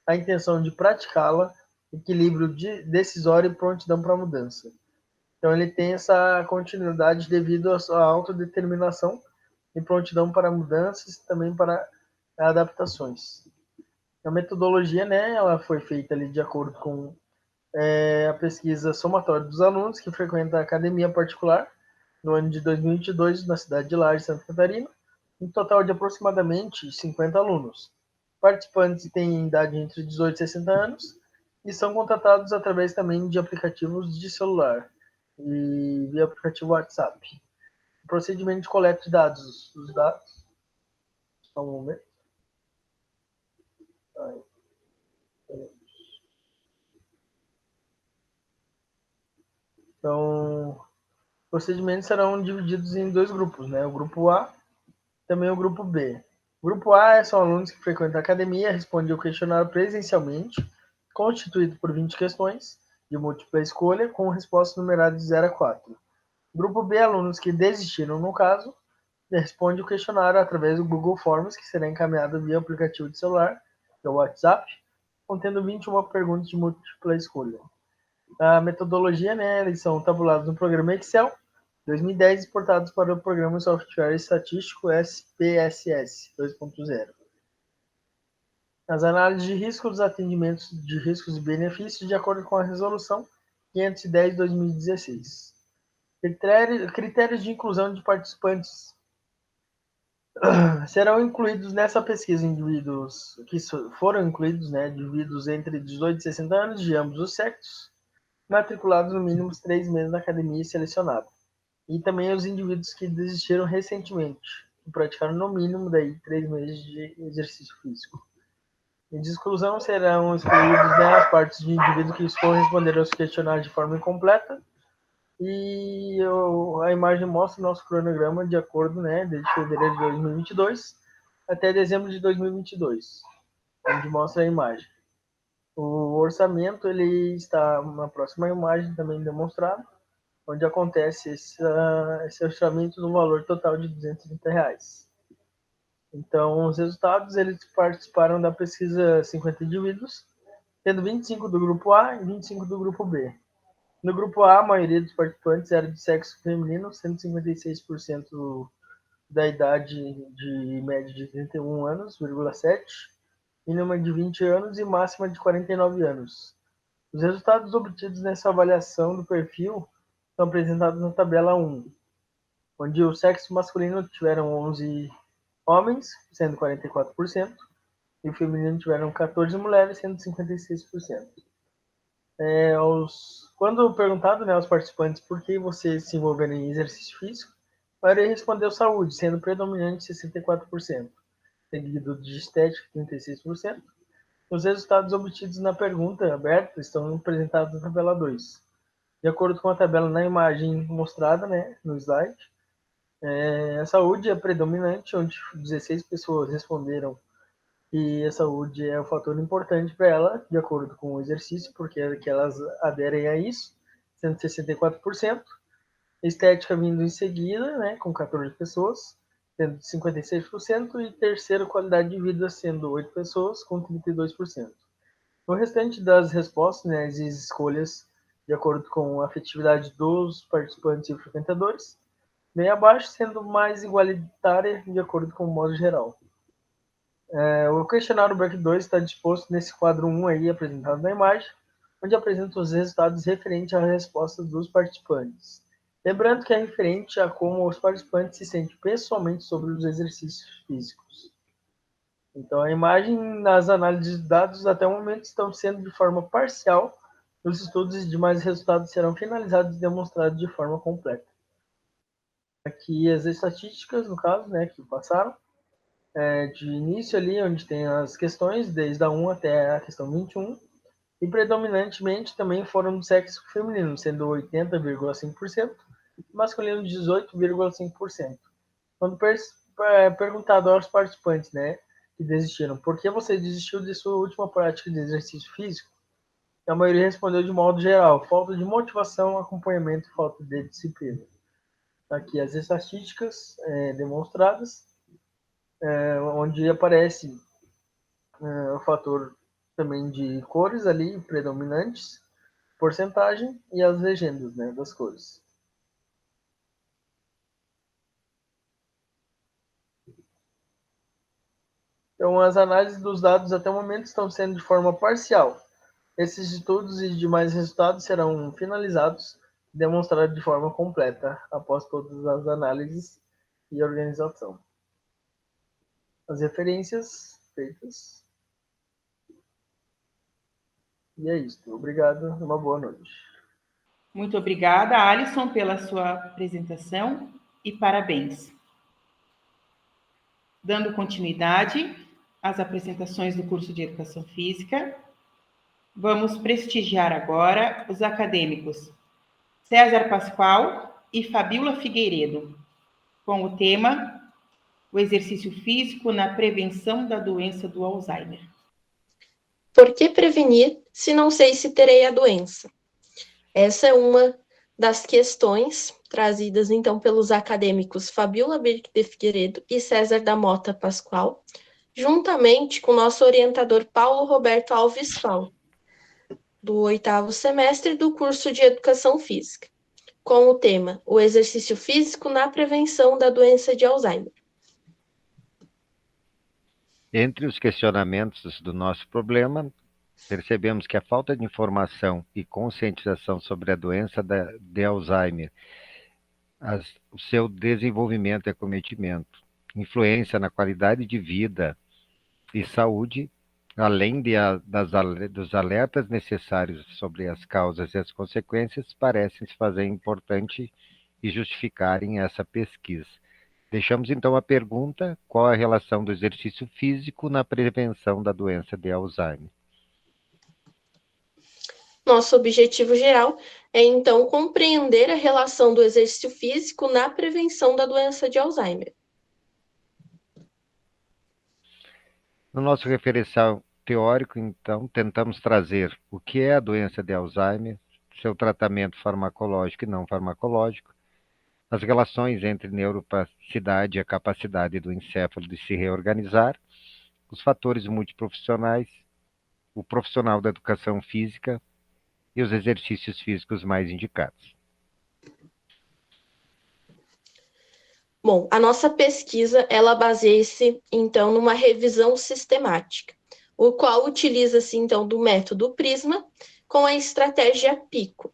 a intenção de praticá-la, equilíbrio decisório e prontidão para a mudança. Então, ele tem essa continuidade devido à sua autodeterminação e prontidão para mudanças e também para adaptações. A metodologia, né, ela foi feita ali de acordo com a pesquisa somatória dos alunos que frequentam a academia particular, no ano de 2022 na cidade de Lages, Santa Catarina, um total de aproximadamente 50 alunos. Participantes têm idade entre 18 e 60 anos e são contratados através também de aplicativos de celular e via aplicativo WhatsApp. O procedimento de coleta de dados, os dados, só um momento. Então, procedimentos serão divididos em dois grupos, né? O grupo A e também o grupo B. O grupo A são alunos que frequentam a academia, respondem o questionário presencialmente, constituído por 20 questões de múltipla escolha, com respostas numeradas de 0 a 4. O grupo B, alunos que desistiram no caso, responde o questionário através do Google Forms, que será encaminhado via aplicativo de celular, que é o WhatsApp, contendo 21 perguntas de múltipla escolha. A metodologia, né, eles são tabulados no programa Excel, 2010 exportados para o programa Software Estatístico SPSS 2.0. As análises de risco dos atendimentos de riscos e benefícios de acordo com a resolução 510/2016. Critérios de inclusão de participantes. Serão incluídos nessa pesquisa indivíduos que foram incluídos, né, indivíduos entre 18 e 60 anos de ambos os sexos, matriculados no mínimo 3 meses na academia selecionada. E também os indivíduos que desistiram recentemente, que praticaram no mínimo daí 3 meses de exercício físico. Em de exclusão serão excluídos, né, as partes de indivíduos que corresponderam aos questionários de forma incompleta. E a imagem mostra o nosso cronograma de acordo, né, desde fevereiro de 2022 até dezembro de 2022, onde mostra a imagem. O orçamento ele está na próxima imagem também demonstrado, onde acontece esse orçamento no valor total de R$230. Então, os resultados, eles participaram da pesquisa 50 indivíduos, tendo 25 do grupo A e 25 do grupo B. No grupo A, a maioria dos participantes era de sexo feminino, sendo 56% da idade de média de 31 anos, 7, mínima de 20 anos e máxima de 49 anos. Os resultados obtidos nessa avaliação do perfil são apresentados na tabela 1, onde o sexo masculino tiveram 11 homens, sendo 44%, e o feminino tiveram 14 mulheres, sendo 56%. Quando perguntado, né, aos participantes por que você se envolveram em exercício físico, a maioria respondeu saúde, sendo predominante 64%, seguido de estética 36%. Os resultados obtidos na pergunta aberta estão apresentados na tabela 2. De acordo com a tabela na imagem mostrada, né, no slide, a saúde é predominante, onde 16 pessoas responderam que a saúde é um fator importante para ela, de acordo com o exercício, porque é que elas aderem a isso, sendo 64%. Estética vindo em seguida, né, com 14 pessoas, sendo 56%, e terceiro, qualidade de vida, sendo 8 pessoas, com 32%. O restante das respostas, né, as escolhas, de acordo com a afetividade dos participantes e frequentadores, bem abaixo, sendo mais igualitária, de acordo com o modo geral. O questionário Break 2 está disposto nesse quadro 1 aí, apresentado na imagem, onde apresenta os resultados referentes às respostas dos participantes. Lembrando que é referente a como os participantes se sentem pessoalmente sobre os exercícios físicos. Então, a imagem nas análises de dados até o momento estão sendo de forma parcial, os estudos e demais resultados serão finalizados e demonstrados de forma completa. Aqui as estatísticas, no caso, né, que passaram. De início ali, onde tem as questões, desde a 1 até a questão 21, e predominantemente também foram do sexo feminino, sendo 80,5%, masculino 18,5%. Quando perguntado aos participantes, né, que desistiram, por que você desistiu de sua última prática de exercício físico? A maioria respondeu de modo geral, falta de motivação, acompanhamento, falta de disciplina. Aqui as estatísticas demonstradas, onde aparece o fator também de cores ali, predominantes, porcentagem e as legendas, né, das cores. Então, as análises dos dados até o momento estão sendo de forma parcial. Esses estudos e demais resultados serão finalizados demonstrada de forma completa após todas as análises e organização. As referências feitas. E é isso. Obrigado e uma boa noite. Muito obrigada, Alisson, pela sua apresentação e parabéns. Dando continuidade às apresentações do curso de Educação Física, vamos prestigiar agora os acadêmicos César Pascoal e Fabíola Figueiredo, com o tema O exercício físico na prevenção da doença do Alzheimer. Por que prevenir se não sei se terei a doença? Essa é uma das questões trazidas, então, pelos acadêmicos Fabíola Birk de Figueiredo e César da Mota Pascoal, juntamente com o nosso orientador Paulo Roberto Alves Fal, do 8º semestre do curso de Educação Física, com o tema O exercício físico na prevenção da doença de Alzheimer. Entre os questionamentos do nosso problema, percebemos que a falta de informação e conscientização sobre a doença de Alzheimer, o seu desenvolvimento e acometimento, influência na qualidade de vida e saúde, além dos alertas necessários sobre as causas e as consequências, parecem se fazer importante e justificarem essa pesquisa. Deixamos então a pergunta: qual a relação do exercício físico na prevenção da doença de Alzheimer? Nosso objetivo geral é, então, compreender a relação do exercício físico na prevenção da doença de Alzheimer. No nosso referencial teórico, então, tentamos trazer o que é a doença de Alzheimer, seu tratamento farmacológico e não farmacológico, as relações entre neuroplasticidade e a capacidade do encéfalo de se reorganizar, os fatores multiprofissionais, o profissional da educação física e os exercícios físicos mais indicados. Bom, a nossa pesquisa, ela baseia-se, então, numa revisão sistemática, o qual utiliza-se, então, do método PRISMA com a estratégia PICO.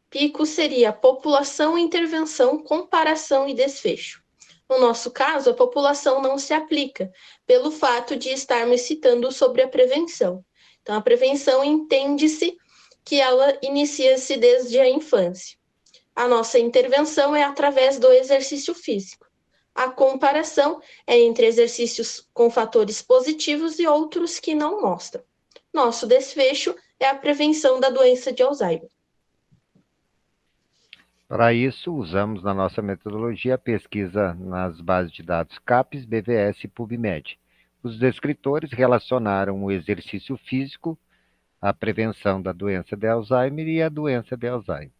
PICO seria população, intervenção, comparação e desfecho. No nosso caso, a população não se aplica, pelo fato de estarmos citando sobre a prevenção. Então, a prevenção entende-se que ela inicia-se desde a infância. A nossa intervenção é através do exercício físico. A comparação é entre exercícios com fatores positivos e outros que não mostram. Nosso desfecho é a prevenção da doença de Alzheimer. Para isso, usamos na nossa metodologia a pesquisa nas bases de dados CAPES, BVS e PubMed. Os descritores relacionaram o exercício físico à prevenção da doença de Alzheimer e a doença de Alzheimer.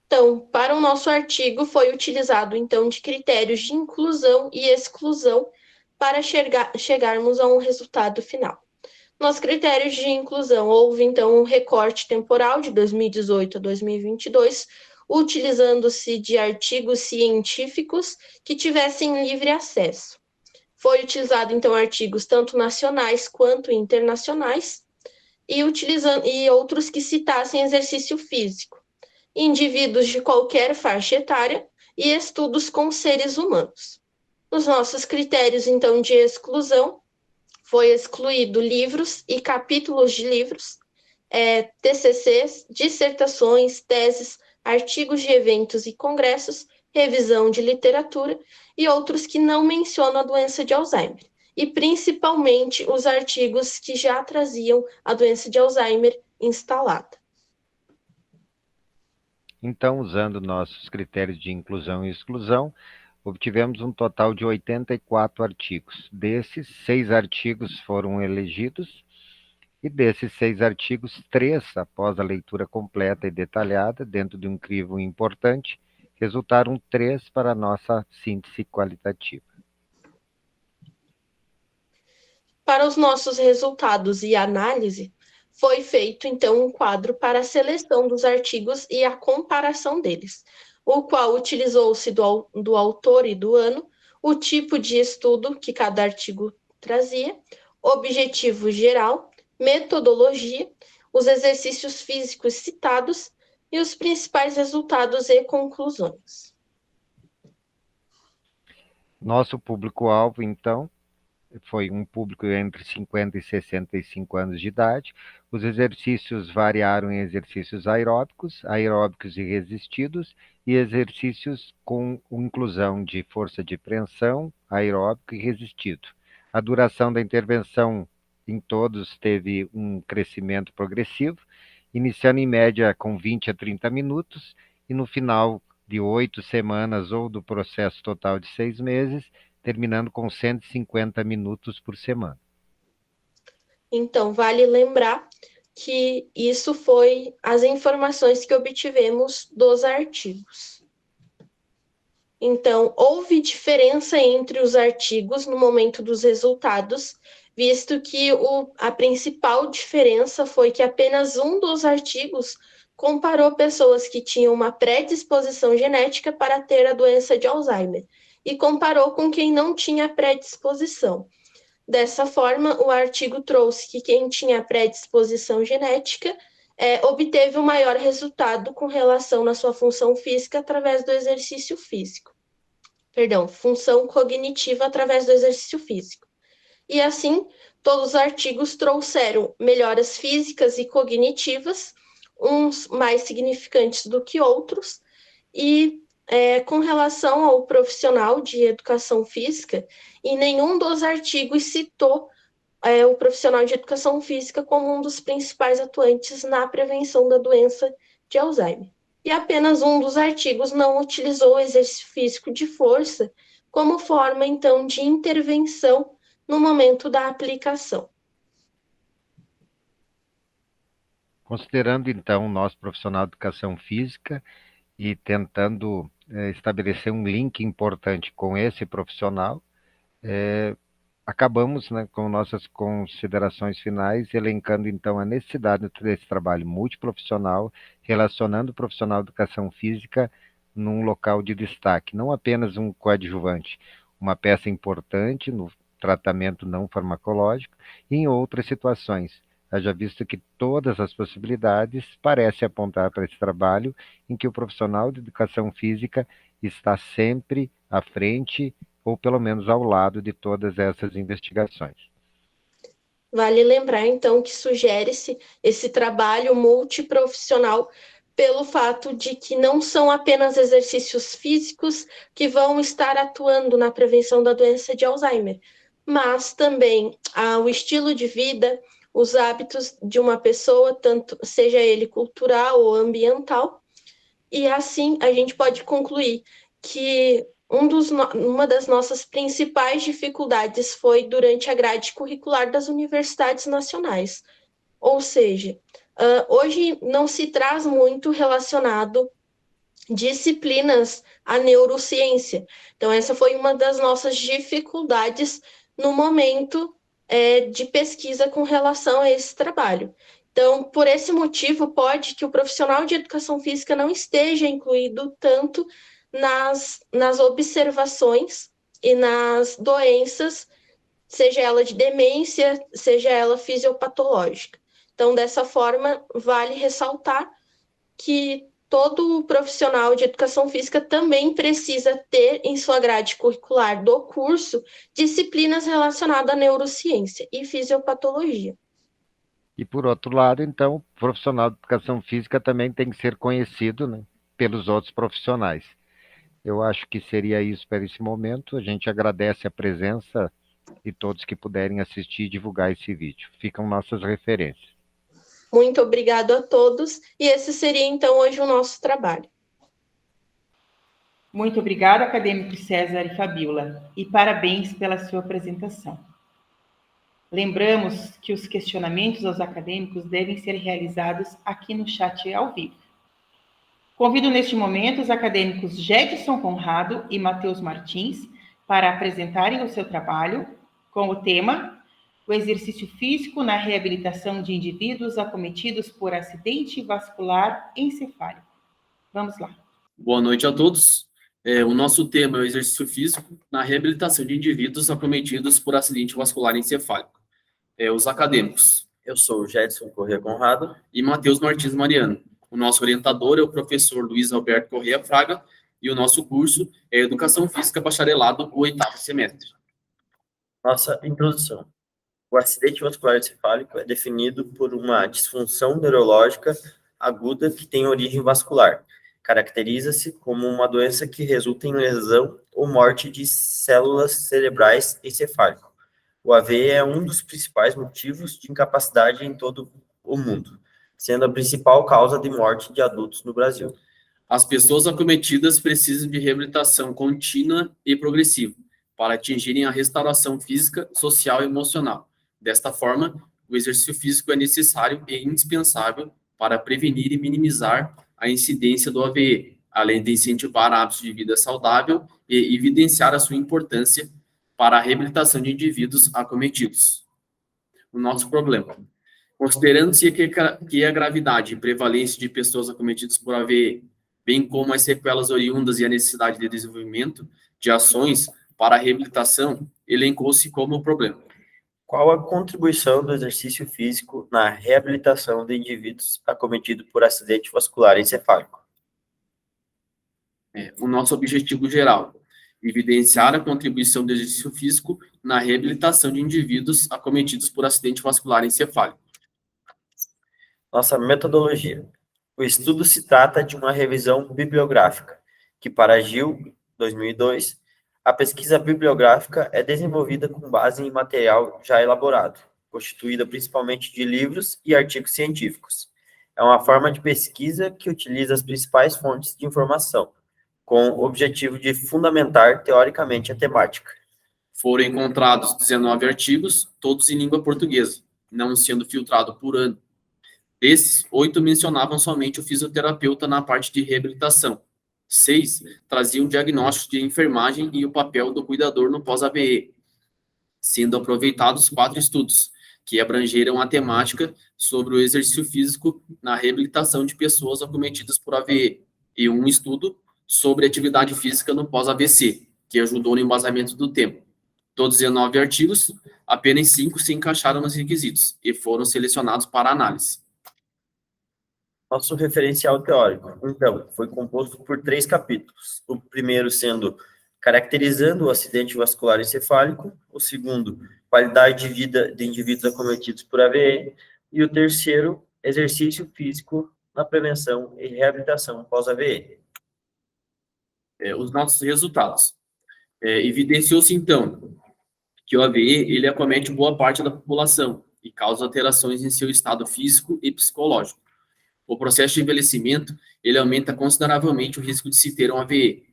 Então, para o nosso artigo, foi utilizado, então, de critérios de inclusão e exclusão para chegarmos a um resultado final. Nos critérios de inclusão, houve, então, um recorte temporal de 2018 a 2022, utilizando-se de artigos científicos que tivessem livre acesso. Foi utilizado, então, artigos tanto nacionais quanto internacionais e outros que citassem exercício físico, indivíduos de qualquer faixa etária e estudos com seres humanos. Nos nossos critérios, então, de exclusão, foi excluído livros e capítulos de livros, TCCs, dissertações, teses, artigos de eventos e congressos, revisão de literatura e outros que não mencionam a doença de Alzheimer, e principalmente os artigos que já traziam a doença de Alzheimer instalada. Então, usando nossos critérios de inclusão e exclusão, obtivemos um total de 84 artigos. Desses, 6 artigos foram elegidos, e desses 6 artigos, 3, após a leitura completa e detalhada, dentro de um crivo importante, resultaram 3 para a nossa síntese qualitativa. Para os nossos resultados e análise, foi feito, então, um quadro para a seleção dos artigos e a comparação deles, o qual utilizou-se do autor e do ano, o tipo de estudo que cada artigo trazia, objetivo geral, metodologia, os exercícios físicos citados e os principais resultados e conclusões. Nosso público-alvo, então, foi um público entre 50 e 65 anos de idade. Os exercícios variaram em exercícios aeróbicos e resistidos, e exercícios com inclusão de força de preensão, aeróbico e resistido. A duração da intervenção em todos teve um crescimento progressivo, iniciando em média com 20 a 30 minutos, e no final de 8 semanas ou do processo total de 6 meses, terminando com 150 minutos por semana. Então, vale lembrar que isso foi as informações que obtivemos dos artigos. Então, houve diferença entre os artigos no momento dos resultados, visto que a principal diferença foi que apenas um dos artigos comparou pessoas que tinham uma predisposição genética para ter a doença de Alzheimer e comparou com quem não tinha predisposição. Dessa forma, o artigo trouxe que quem tinha predisposição genética obteve um maior resultado com relação na sua função física através do exercício físico. Função cognitiva através do exercício físico. E assim, todos os artigos trouxeram melhoras físicas e cognitivas, uns mais significantes do que outros, e com relação ao profissional de educação física, em nenhum dos artigos citou o profissional de educação física como um dos principais atuantes na prevenção da doença de Alzheimer. E apenas um dos artigos não utilizou o exercício físico de força como forma, então, de intervenção no momento da aplicação. Considerando, então, o nosso profissional de educação física e tentando estabelecer um link importante com esse profissional, acabamos, né, com nossas considerações finais, elencando, então, a necessidade desse trabalho multiprofissional, relacionando o profissional de educação física num local de destaque, não apenas um coadjuvante, uma peça importante no tratamento não farmacológico e em outras situações. Haja visto que todas as possibilidades parecem apontar para esse trabalho em que o profissional de educação física está sempre à frente ou pelo menos ao lado de todas essas investigações. Vale lembrar, então, que sugere-se esse trabalho multiprofissional pelo fato de que não são apenas exercícios físicos que vão estar atuando na prevenção da doença de Alzheimer, mas também o estilo de vida, os hábitos de uma pessoa, tanto seja ele cultural ou ambiental, e assim a gente pode concluir que uma das nossas principais dificuldades foi durante a grade curricular das universidades nacionais. Ou seja, hoje não se traz muito relacionado disciplinas à neurociência. Então, essa foi uma das nossas dificuldades no momento de pesquisa com relação a esse trabalho. Então, por esse motivo, pode que o profissional de educação física não esteja incluído tanto nas observações e nas doenças, seja ela de demência, seja ela fisiopatológica. Então, dessa forma, vale ressaltar que todo profissional de educação física também precisa ter em sua grade curricular do curso disciplinas relacionadas à neurociência e fisiopatologia. E, por outro lado, então, o profissional de educação física também tem que ser conhecido, né, pelos outros profissionais. Eu acho que seria isso para esse momento. A gente agradece a presença de todos que puderem assistir e divulgar esse vídeo. Ficam nossas referências. Muito obrigado a todos, e esse seria, então, hoje o nosso trabalho. Muito obrigado, acadêmico César e Fabiola, e parabéns pela sua apresentação. Lembramos que os questionamentos aos acadêmicos devem ser realizados aqui no chat ao vivo. Convido neste momento os acadêmicos Jedson Conrado e Matheus Martins para apresentarem o seu trabalho com o tema o exercício físico na reabilitação de indivíduos acometidos por acidente vascular encefálico. Vamos lá. Boa noite a todos. O nosso tema é o exercício físico na reabilitação de indivíduos acometidos por acidente vascular encefálico. Os acadêmicos Eu sou o Jedson Corrêa Conrado. E Matheus Martins Mariano. O nosso orientador é o professor Luiz Alberto Corrêa Fraga e o nosso curso é Educação Física Bacharelado, o 8º semestre. Nossa introdução. O acidente vascular encefálico é definido por uma disfunção neurológica aguda que tem origem vascular. Caracteriza-se como uma doença que resulta em lesão ou morte de células cerebrais encefálicas. O AVE é um dos principais motivos de incapacidade em todo o mundo, sendo a principal causa de morte de adultos no Brasil. As pessoas acometidas precisam de reabilitação contínua e progressiva para atingirem a restauração física, social e emocional. Desta forma, o exercício físico é necessário e indispensável para prevenir e minimizar a incidência do AVE, além de incentivar hábitos de vida saudável e evidenciar a sua importância para a reabilitação de indivíduos acometidos. O nosso problema. Considerando-se que a gravidade e prevalência de pessoas acometidas por AVE, bem como as sequelas oriundas e a necessidade de desenvolvimento de ações para a reabilitação, elencou-se como problema. Qual a contribuição do exercício físico na reabilitação de indivíduos acometidos por acidente vascular encefálico? O nosso objetivo geral: evidenciar a contribuição do exercício físico na reabilitação de indivíduos acometidos por acidente vascular encefálico. Nossa metodologia. O estudo se trata de uma revisão bibliográfica, que para Gil, 2002, a pesquisa bibliográfica é desenvolvida com base em material já elaborado, constituída principalmente de livros e artigos científicos. É uma forma de pesquisa que utiliza as principais fontes de informação, com o objetivo de fundamentar teoricamente a temática. Foram encontrados 19 artigos, todos em língua portuguesa, não sendo filtrado por ano. Desses, 8 mencionavam somente o fisioterapeuta na parte de reabilitação. 6 traziam diagnósticos de enfermagem e o papel do cuidador no pós-AVE, sendo aproveitados 4 estudos, que abrangeram a temática sobre o exercício físico na reabilitação de pessoas acometidas por AVE, e um estudo sobre atividade física no pós-AVC, que ajudou no embasamento do tema. Dos 19 artigos, apenas 5 se encaixaram nos requisitos e foram selecionados para análise. Nosso referencial teórico, então, foi composto por 3 capítulos. O primeiro sendo caracterizando o acidente vascular encefálico, o segundo, qualidade de vida de indivíduos acometidos por AVE, e o terceiro, exercício físico na prevenção e reabilitação pós-AVE. Os nossos resultados. Evidenciou-se, então, que o AVE ele acomete boa parte da população e causa alterações em seu estado físico e psicológico. O processo de envelhecimento, ele aumenta consideravelmente o risco de se ter um AVE.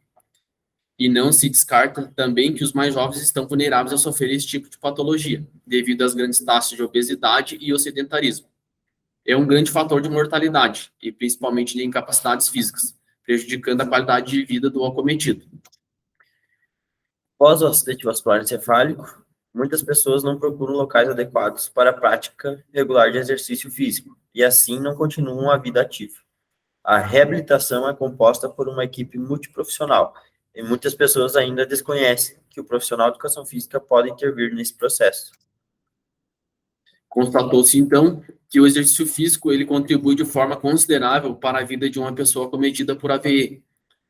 E não se descarta também que os mais jovens estão vulneráveis a sofrer esse tipo de patologia, devido às grandes taxas de obesidade e ao sedentarismo. É um grande fator de mortalidade, e principalmente de incapacidades físicas, prejudicando a qualidade de vida do acometido. Após o acidente vascular encefálico, muitas pessoas não procuram locais adequados para a prática regular de exercício físico, e assim não continuam a vida ativa. A reabilitação é composta por uma equipe multiprofissional, e muitas pessoas ainda desconhecem que o profissional de educação física pode intervir nesse processo. Constatou-se, então, que o exercício físico ele contribui de forma considerável para a vida de uma pessoa acometida por AVE,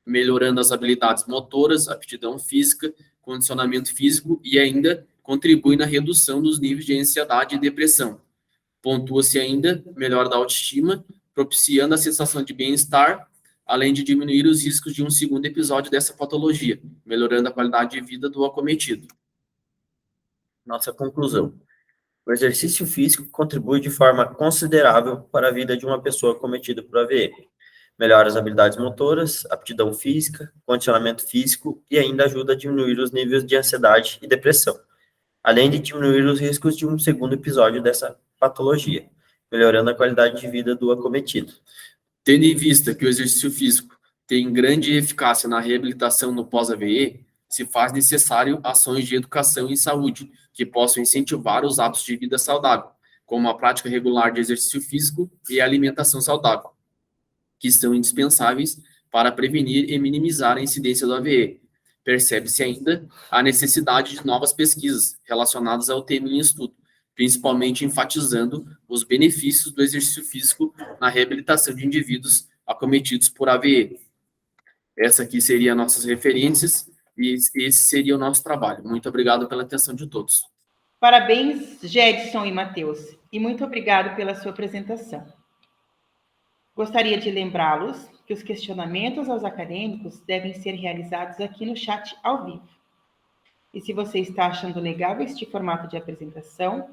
melhorando as habilidades motoras, aptidão física, condicionamento físico e ainda contribui na redução dos níveis de ansiedade e depressão. Pontua-se ainda melhora da autoestima, propiciando a sensação de bem-estar, além de diminuir os riscos de um segundo episódio dessa patologia, melhorando a qualidade de vida do acometido. Nossa conclusão. O exercício físico contribui de forma considerável para a vida de uma pessoa acometida por AVE. Melhora as habilidades motoras, aptidão física, condicionamento físico e ainda ajuda a diminuir os níveis de ansiedade e depressão, além de diminuir os riscos de um segundo episódio dessa patologia, melhorando a qualidade de vida do acometido. Tendo em vista que o exercício físico tem grande eficácia na reabilitação no pós-AVE, se faz necessário ações de educação e saúde que possam incentivar os hábitos de vida saudável, como a prática regular de exercício físico e a alimentação saudável, que são indispensáveis para prevenir e minimizar a incidência do AVE. Percebe-se ainda a necessidade de novas pesquisas relacionadas ao tema em estudo, principalmente enfatizando os benefícios do exercício físico na reabilitação de indivíduos acometidos por AVE. Essa aqui seria nossas referências e esse seria o nosso trabalho. Muito obrigado pela atenção de todos. Parabéns, Gedson e Matheus, e muito obrigado pela sua apresentação. Gostaria de lembrá-los que os questionamentos aos acadêmicos devem ser realizados aqui no chat ao vivo. E se você está achando legal este formato de apresentação,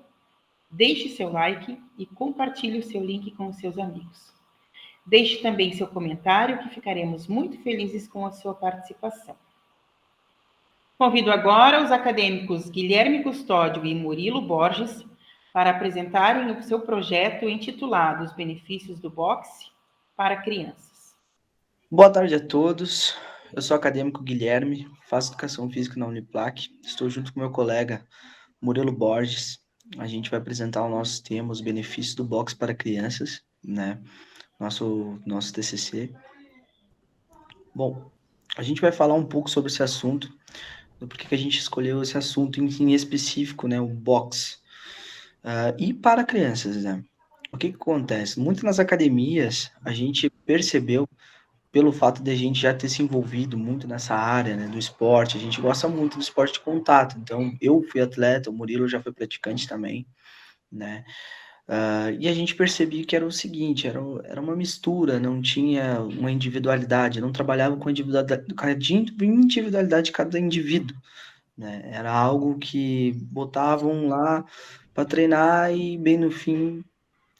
deixe seu like e compartilhe o seu link com os seus amigos. Deixe também seu comentário, que ficaremos muito felizes com a sua participação. Convido agora os acadêmicos Guilherme Custódio e Murilo Borges para apresentarem o seu projeto intitulado Os Benefícios do Boxe para Crianças. Boa tarde a todos. Eu sou o acadêmico Guilherme, faço educação física na Uniplac. Estou junto com meu colega Murilo Borges. A gente vai apresentar o nosso tema, Os Benefícios do Boxe para Crianças, né? Nosso TCC. Bom, a gente vai falar um pouco sobre esse assunto, do porquê que a gente escolheu esse assunto em específico, né? O boxe. E para crianças, né? O que acontece? Muito nas academias, a gente percebeu, pelo fato de a gente já ter se envolvido muito nessa área, né, do esporte, a gente gosta muito do esporte de contato. Então, eu fui atleta, o Murilo já foi praticante também, né? E a gente percebia que era o seguinte, era uma mistura, não tinha uma individualidade, não trabalhava com a individualidade de cada indivíduo, né? Era algo que botavam lá para treinar e bem no fim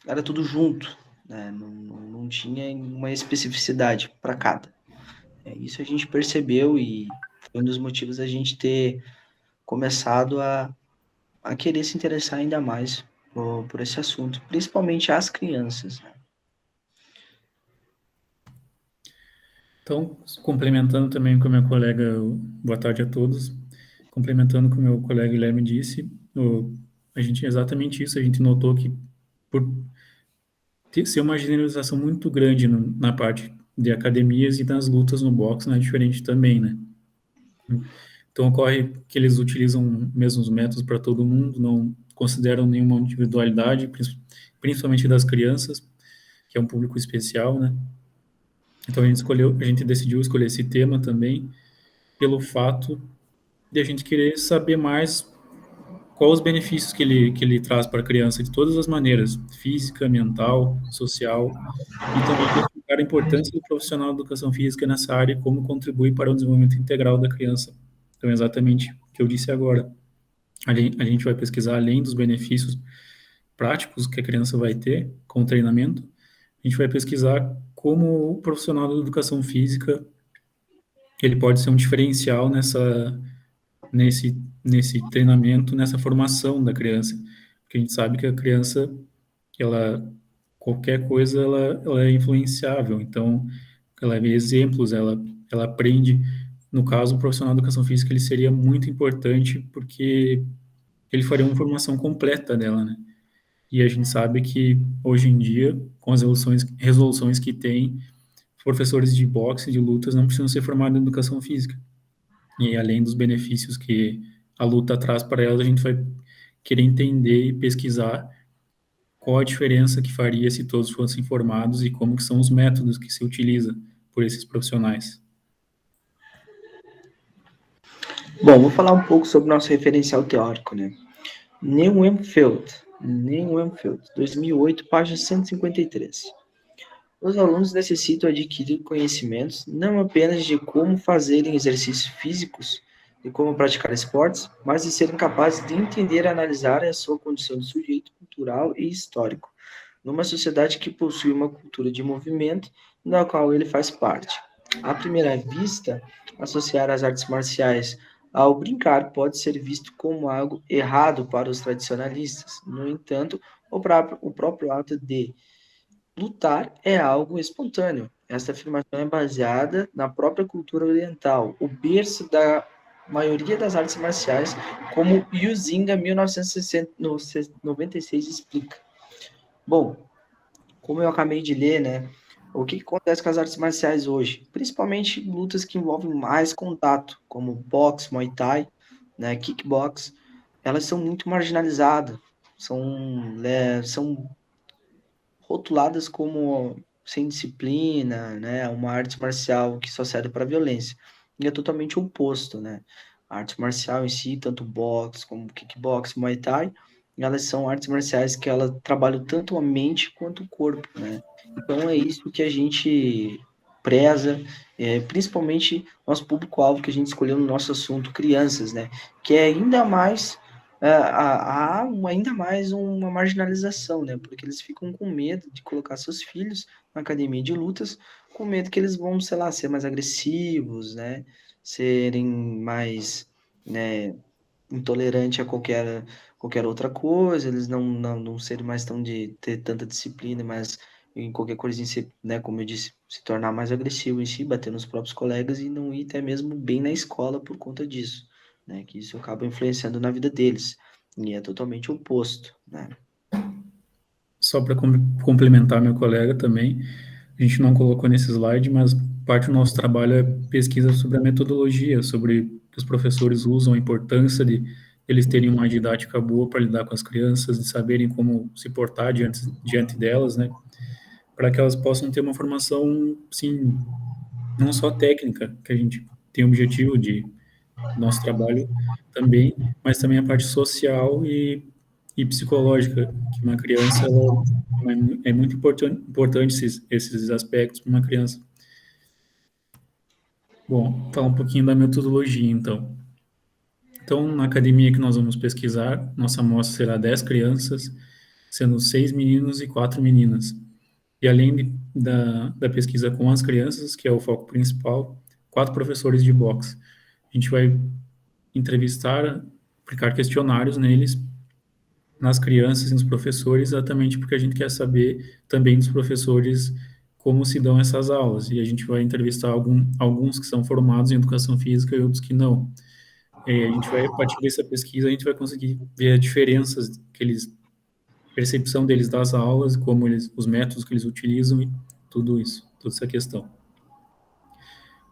era tudo junto, né? Não tinha uma especificidade para cada. Isso a gente percebeu e foi um dos motivos da gente ter começado a querer se interessar ainda mais por esse assunto, principalmente as crianças, né? Então, complementando também com o meu colega, boa tarde a todos, complementando com o meu colega Guilherme disse, a gente exatamente isso, a gente notou que por ser uma generalização muito grande na parte de academias e das lutas no boxe, não é diferente também, né? Então, ocorre que eles utilizam mesmos métodos para todo mundo, não consideram nenhuma individualidade, principalmente das crianças, que é um público especial, né? Então, a gente decidiu escolher esse tema também pelo fato de a gente querer saber mais quais os benefícios que ele traz para a criança de todas as maneiras, física, mental, social, e também explicar a importância do profissional de educação física nessa área e como contribui para o desenvolvimento integral da criança. Então, exatamente o que eu disse agora. A gente vai pesquisar, além dos benefícios práticos que a criança vai ter com o treinamento, a gente vai pesquisar como o profissional da educação física ele pode ser um diferencial nesse treinamento, nessa formação da criança. Porque a gente sabe que a criança, qualquer coisa, ela é influenciável. Então, ela vê exemplos, ela aprende. No caso, o profissional de educação física, ele seria muito importante porque ele faria uma formação completa dela, né? E a gente sabe que, hoje em dia, com as resoluções que tem, professores de boxe, de lutas, não precisam ser formados em educação física. E além dos benefícios que a luta traz para elas, a gente vai querer entender e pesquisar qual a diferença que faria se todos fossem formados e como que são os métodos que se utiliza por esses profissionais. Bom, vou falar um pouco sobre o nosso referencial teórico, né? Neuenfeld, 2008, página 153. Os alunos necessitam adquirir conhecimentos não apenas de como fazerem exercícios físicos e como praticar esportes, mas de serem capazes de entender e analisar a sua condição de sujeito cultural e histórico, numa sociedade que possui uma cultura de movimento da qual ele faz parte. À primeira vista, associar as artes marciais ao brincar pode ser visto como algo errado para os tradicionalistas. No entanto, o próprio ato de lutar é algo espontâneo. Esta afirmação é baseada na própria cultura oriental, o berço da maioria das artes marciais, como Huizinga, 1996, explica. Bom, como eu acabei de ler, né, o que acontece com as artes marciais hoje? Principalmente lutas que envolvem mais contato, como boxe, muay thai, né, kickbox, elas são muito marginalizadas, são rotuladas como sem disciplina, né? Uma arte marcial que só serve para violência. E é totalmente o oposto, né? A arte marcial em si, tanto boxe como kickbox, muay thai, elas são artes marciais que ela trabalham tanto a mente quanto o corpo, né? Então é isso que a gente preza, principalmente nosso público-alvo que a gente escolheu no nosso assunto, crianças, né? Que é ainda mais há ainda mais uma marginalização, né? Porque eles ficam com medo de colocar seus filhos na academia de lutas, com medo que eles vão, sei lá, ser mais agressivos, né? Serem mais, né, intolerantes a qualquer outra coisa, eles não serem mais tão de ter tanta disciplina, mas em qualquer coisinha, né, como eu disse, se tornar mais agressivo em si, bater nos próprios colegas e não ir até mesmo bem na escola por conta disso, né, que isso acaba influenciando na vida deles, e é totalmente o oposto, né. Só para complementar meu colega também, a gente não colocou nesse slide, mas parte do nosso trabalho é pesquisa sobre a metodologia, sobre o que os professores usam, a importância de eles terem uma didática boa para lidar com as crianças, de saberem como se portar diante delas, né, para que elas possam ter uma formação, sim, não só técnica, que a gente tem o objetivo de nosso trabalho também, mas também a parte social e psicológica, que uma criança é muito importante esses aspectos para uma criança. Bom, falar um pouquinho da metodologia, então. Então, na academia que nós vamos pesquisar, nossa amostra será 10 crianças, sendo 6 meninos e 4 meninas. E além da pesquisa com as crianças, que é o foco principal, 4 professores de boxe. A gente vai entrevistar, aplicar questionários neles, nas crianças e nos professores, exatamente porque a gente quer saber também dos professores como se dão essas aulas. E a gente vai entrevistar alguns que são formados em educação física e outros que não. E a gente vai, a partir dessa pesquisa, a gente vai conseguir ver as diferenças percepção deles das aulas, como os métodos que eles utilizam e tudo isso, toda essa questão.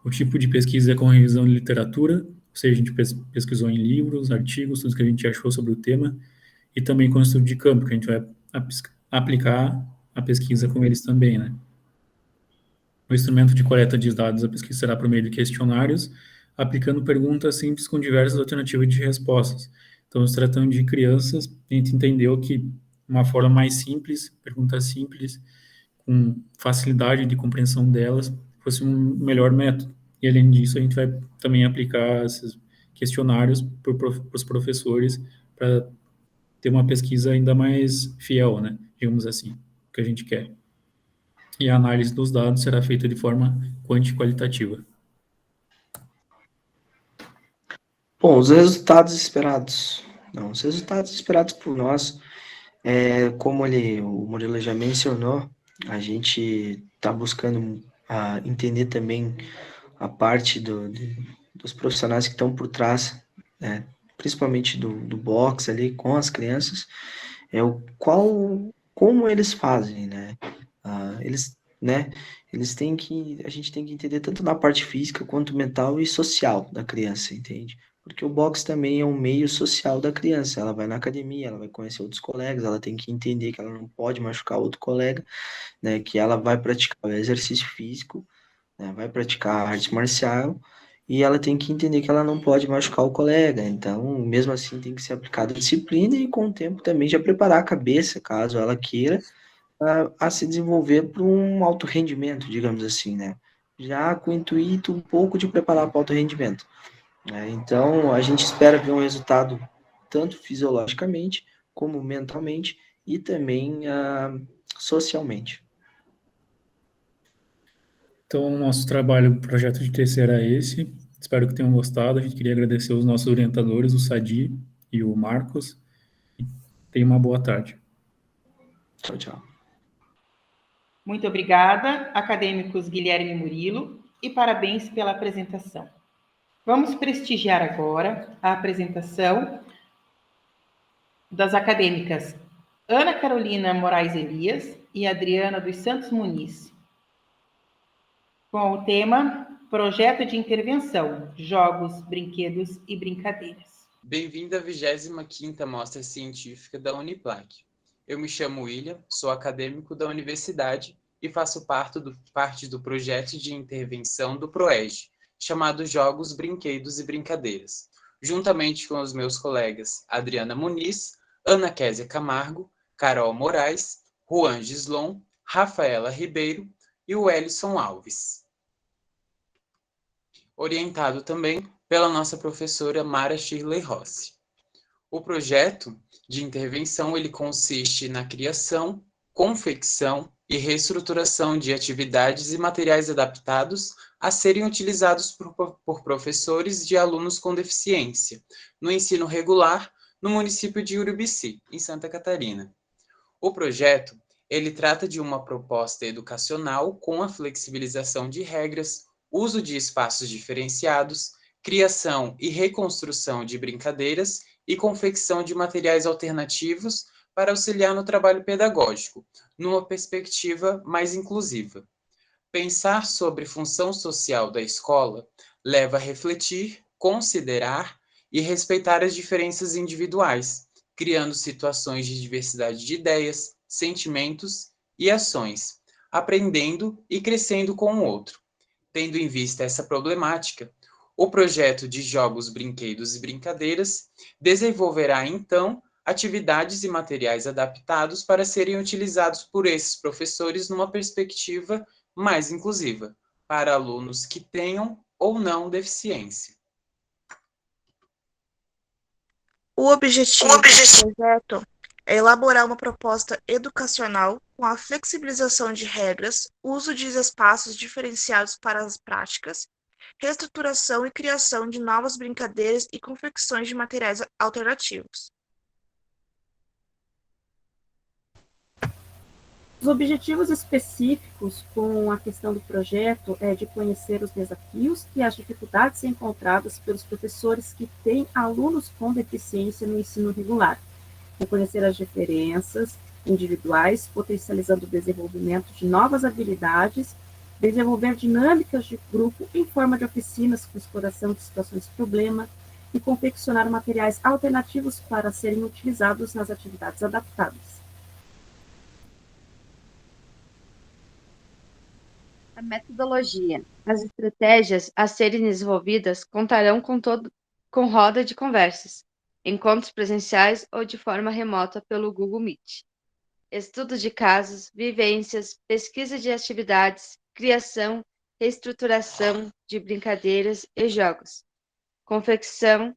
O tipo de pesquisa é com revisão de literatura, ou seja, a gente pesquisou em livros, artigos, tudo que a gente achou sobre o tema, e também com estudo de campo, que a gente vai aplicar a pesquisa com eles também, né? O instrumento de coleta de dados, a pesquisa será por meio de questionários, aplicando perguntas simples com diversas alternativas de respostas. Então, se tratando de crianças, a gente entendeu que uma forma mais simples, perguntas simples, com facilidade de compreensão delas, fosse um melhor método. E, além disso, a gente vai também aplicar esses questionários para os professores, para ter uma pesquisa ainda mais fiel, né, digamos assim, que a gente quer. E a análise dos dados será feita de forma quantitativa. Bom, os resultados esperados. Não, os resultados esperados por nós, como o Murilo já mencionou, a gente está buscando entender também a parte dos profissionais que estão por trás, né, principalmente do boxe ali com as crianças, como eles fazem, né? A gente tem que entender tanto na parte física quanto mental e social da criança, entende? Porque o boxe também é um meio social da criança. Ela vai na academia, ela vai conhecer outros colegas, ela tem que entender que ela não pode machucar outro colega, né? Que ela vai praticar o exercício físico, né, vai praticar arte marcial, e ela tem que entender que ela não pode machucar o colega. Então, mesmo assim, tem que ser aplicada a disciplina e, com o tempo, também já preparar a cabeça, caso ela queira, a se desenvolver para um alto rendimento, digamos assim, né? Já com o intuito um pouco de preparar para o alto rendimento. Né? Então, a gente espera ver um resultado tanto fisiologicamente, como mentalmente e também socialmente. Então, o nosso trabalho, projeto de TC era esse. Espero que tenham gostado. A gente queria agradecer os nossos orientadores, o Sadi e o Marcos. Tenham uma boa tarde. Tchau, tchau. Muito obrigada, acadêmicos Guilherme e Murilo, e parabéns pela apresentação. Vamos prestigiar agora a apresentação das acadêmicas Ana Carolina Moraes Elias e Adriana dos Santos Muniz, com o tema Projeto de Intervenção, Jogos, Brinquedos e Brincadeiras. Bem-vindo à 25ª Mostra Científica da Uniplac. Eu me chamo William, sou acadêmico da universidade e faço parte do projeto de intervenção do PROEG, chamado Jogos, Brinquedos e Brincadeiras, juntamente com os meus colegas Adriana Muniz, Ana Késia Camargo, Carol Moraes, Juan Gislon, Rafaela Ribeiro e o Ellison Alves. Orientado também pela nossa professora Mara Shirley Rossi. O projeto de intervenção ele consiste na criação, confecção e reestruturação de atividades e materiais adaptados a serem utilizados por professores de alunos com deficiência no ensino regular no município de Urubici, em Santa Catarina. O projeto ele trata de uma proposta educacional com a flexibilização de regras, uso de espaços diferenciados, criação e reconstrução de brincadeiras e confecção de materiais alternativos para auxiliar no trabalho pedagógico, numa perspectiva mais inclusiva. Pensar sobre função social da escola leva a refletir, considerar e respeitar as diferenças individuais, criando situações de diversidade de ideias, sentimentos e ações, aprendendo e crescendo com o outro. Tendo em vista essa problemática, o projeto de Jogos, Brinquedos e Brincadeiras desenvolverá, então, atividades e materiais adaptados para serem utilizados por esses professores numa perspectiva mais inclusiva, para alunos que tenham ou não deficiência. O objetivo do projeto é elaborar uma proposta educacional com a flexibilização de regras, uso de espaços diferenciados para as práticas, reestruturação e criação de novas brincadeiras e confecções de materiais alternativos. Os objetivos específicos com a questão do projeto é de conhecer os desafios e as dificuldades encontradas pelos professores que têm alunos com deficiência no ensino regular, reconhecer as diferenças individuais, potencializando o desenvolvimento de novas habilidades, desenvolver dinâmicas de grupo em forma de oficinas com exploração de situações de problema e confeccionar materiais alternativos para serem utilizados nas atividades adaptadas. A metodologia. As estratégias a serem desenvolvidas contarão com roda de conversas, encontros presenciais ou de forma remota pelo Google Meet. Estudo de casos, vivências, pesquisa de atividades, criação, reestruturação de brincadeiras e jogos, confecção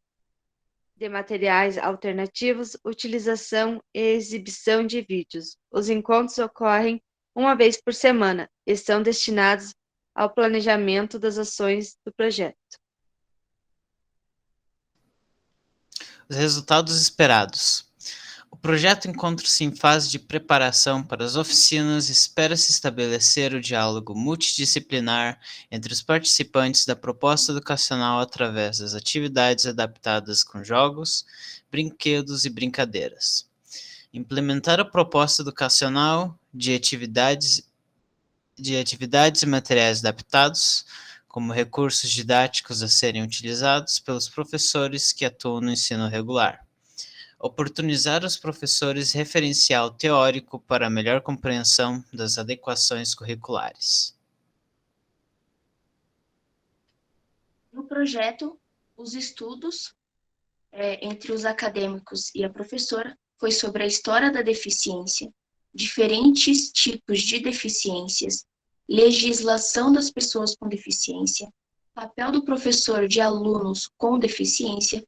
de materiais alternativos, utilização e exibição de vídeos. Os encontros ocorrem uma vez por semana e são destinados ao planejamento das ações do projeto. Os resultados esperados. O projeto encontra-se em fase de preparação para as oficinas e espera-se estabelecer o diálogo multidisciplinar entre os participantes da proposta educacional através das atividades adaptadas com jogos, brinquedos e brincadeiras. Implementar a proposta educacional de atividades e materiais adaptados, como recursos didáticos a serem utilizados pelos professores que atuam no ensino regular. Oportunizar aos professores referencial teórico para melhor compreensão das adequações curriculares. No projeto, os estudos entre os acadêmicos e a professora foi sobre a história da deficiência, diferentes tipos de deficiências, legislação das pessoas com deficiência, papel do professor de alunos com deficiência,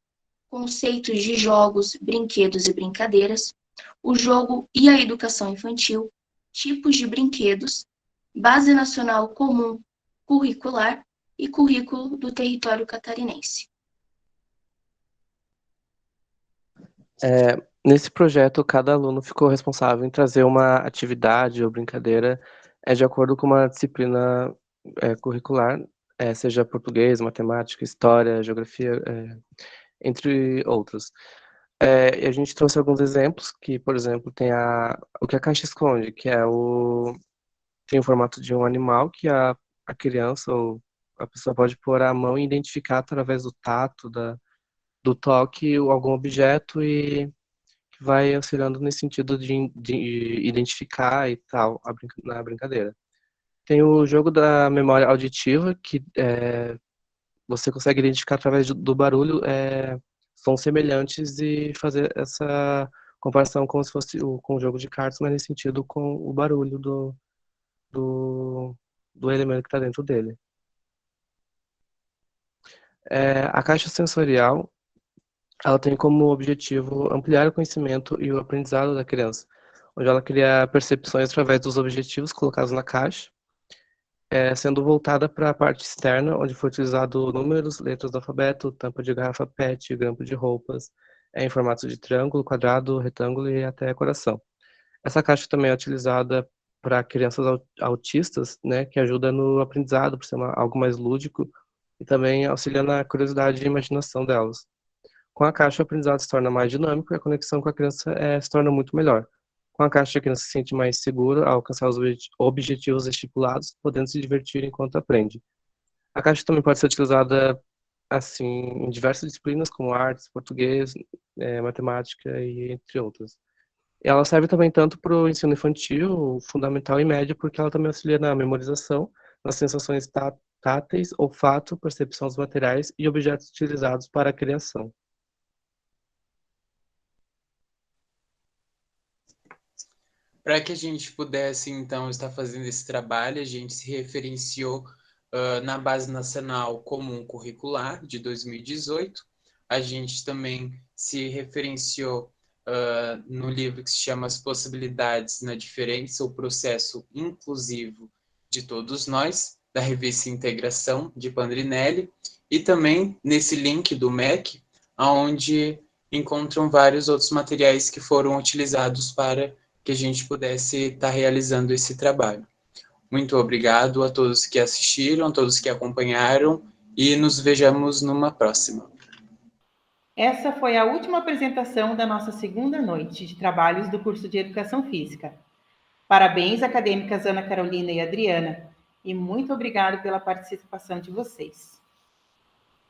conceitos de jogos, brinquedos e brincadeiras, o jogo e a educação infantil, tipos de brinquedos, Base Nacional Comum Curricular e currículo do território catarinense. Nesse projeto, cada aluno ficou responsável em trazer uma atividade ou brincadeira de acordo com uma disciplina curricular, seja português, matemática, história, geografia, entre outros. E a gente trouxe alguns exemplos, que, por exemplo, tem o que a caixa esconde, que tem o formato de um animal que a criança ou a pessoa pode pôr a mão e identificar através do tato, do do toque algum objeto e vai auxiliando nesse sentido de identificar e tal na brincadeira. Tem o jogo da memória auditiva, que você consegue identificar através do barulho sons semelhantes e fazer essa comparação como se fosse com o jogo de cartas, mas nesse sentido com o barulho do elemento que está dentro dele. A caixa sensorial, ela tem como objetivo ampliar o conhecimento e o aprendizado da criança, onde ela cria percepções através dos objetivos colocados na caixa, sendo voltada para a parte externa, onde foi utilizado números, letras do alfabeto, tampa de garrafa PET, grampo de roupas, em formato de triângulo, quadrado, retângulo e até coração. Essa caixa também é utilizada para crianças autistas, né, que ajuda no aprendizado, por ser algo mais lúdico, e também auxilia na curiosidade e imaginação delas. Com a caixa, o aprendizado se torna mais dinâmico e a conexão com a criança se torna muito melhor. Com a caixa, a criança se sente mais segura ao alcançar os objetivos estipulados, podendo se divertir enquanto aprende. A caixa também pode ser utilizada assim em diversas disciplinas, como artes, português, matemática e entre outras. Ela serve também tanto para o ensino infantil, fundamental e médio, porque ela também auxilia na memorização, nas sensações táteis, olfato, percepção dos materiais e objetos utilizados para a criação. Para que a gente pudesse, então, estar fazendo esse trabalho, a gente se referenciou na Base Nacional Comum Curricular, de 2018. A gente também se referenciou no livro que se chama As Possibilidades na Diferença, o Processo Inclusivo de Todos Nós, da revista Integração, de Pandrinelli, e também nesse link do MEC, onde encontram vários outros materiais que foram utilizados para que a gente pudesse estar realizando esse trabalho. Muito obrigado a todos que assistiram, a todos que acompanharam, e nos vejamos numa próxima. Essa foi a última apresentação da nossa segunda noite de trabalhos do curso de Educação Física. Parabéns, acadêmicas Ana Carolina e Adriana, e muito obrigado pela participação de vocês.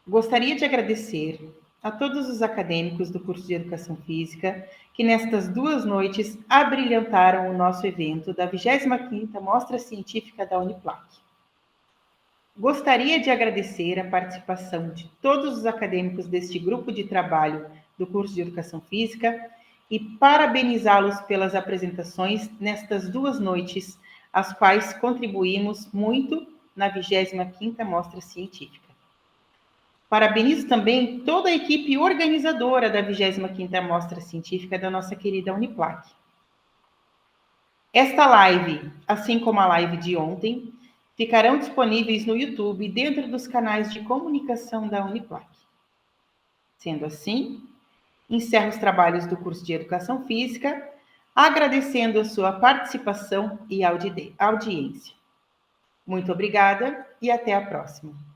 Gostaria de agradecer a todos os acadêmicos do curso de Educação Física que nestas 2 noites abrilhantaram o nosso evento da 25ª Mostra Científica da Uniplac. Gostaria de agradecer a participação de todos os acadêmicos deste grupo de trabalho do curso de Educação Física e parabenizá-los pelas apresentações nestas 2 noites, as quais contribuímos muito na 25ª Mostra Científica. Parabenizo também toda a equipe organizadora da 25ª Mostra Científica da nossa querida Uniplac. Esta live, assim como a live de ontem, ficarão disponíveis no YouTube dentro dos canais de comunicação da Uniplac. Sendo assim, encerro os trabalhos do curso de Educação Física, agradecendo a sua participação e audiência. Muito obrigada e até a próxima.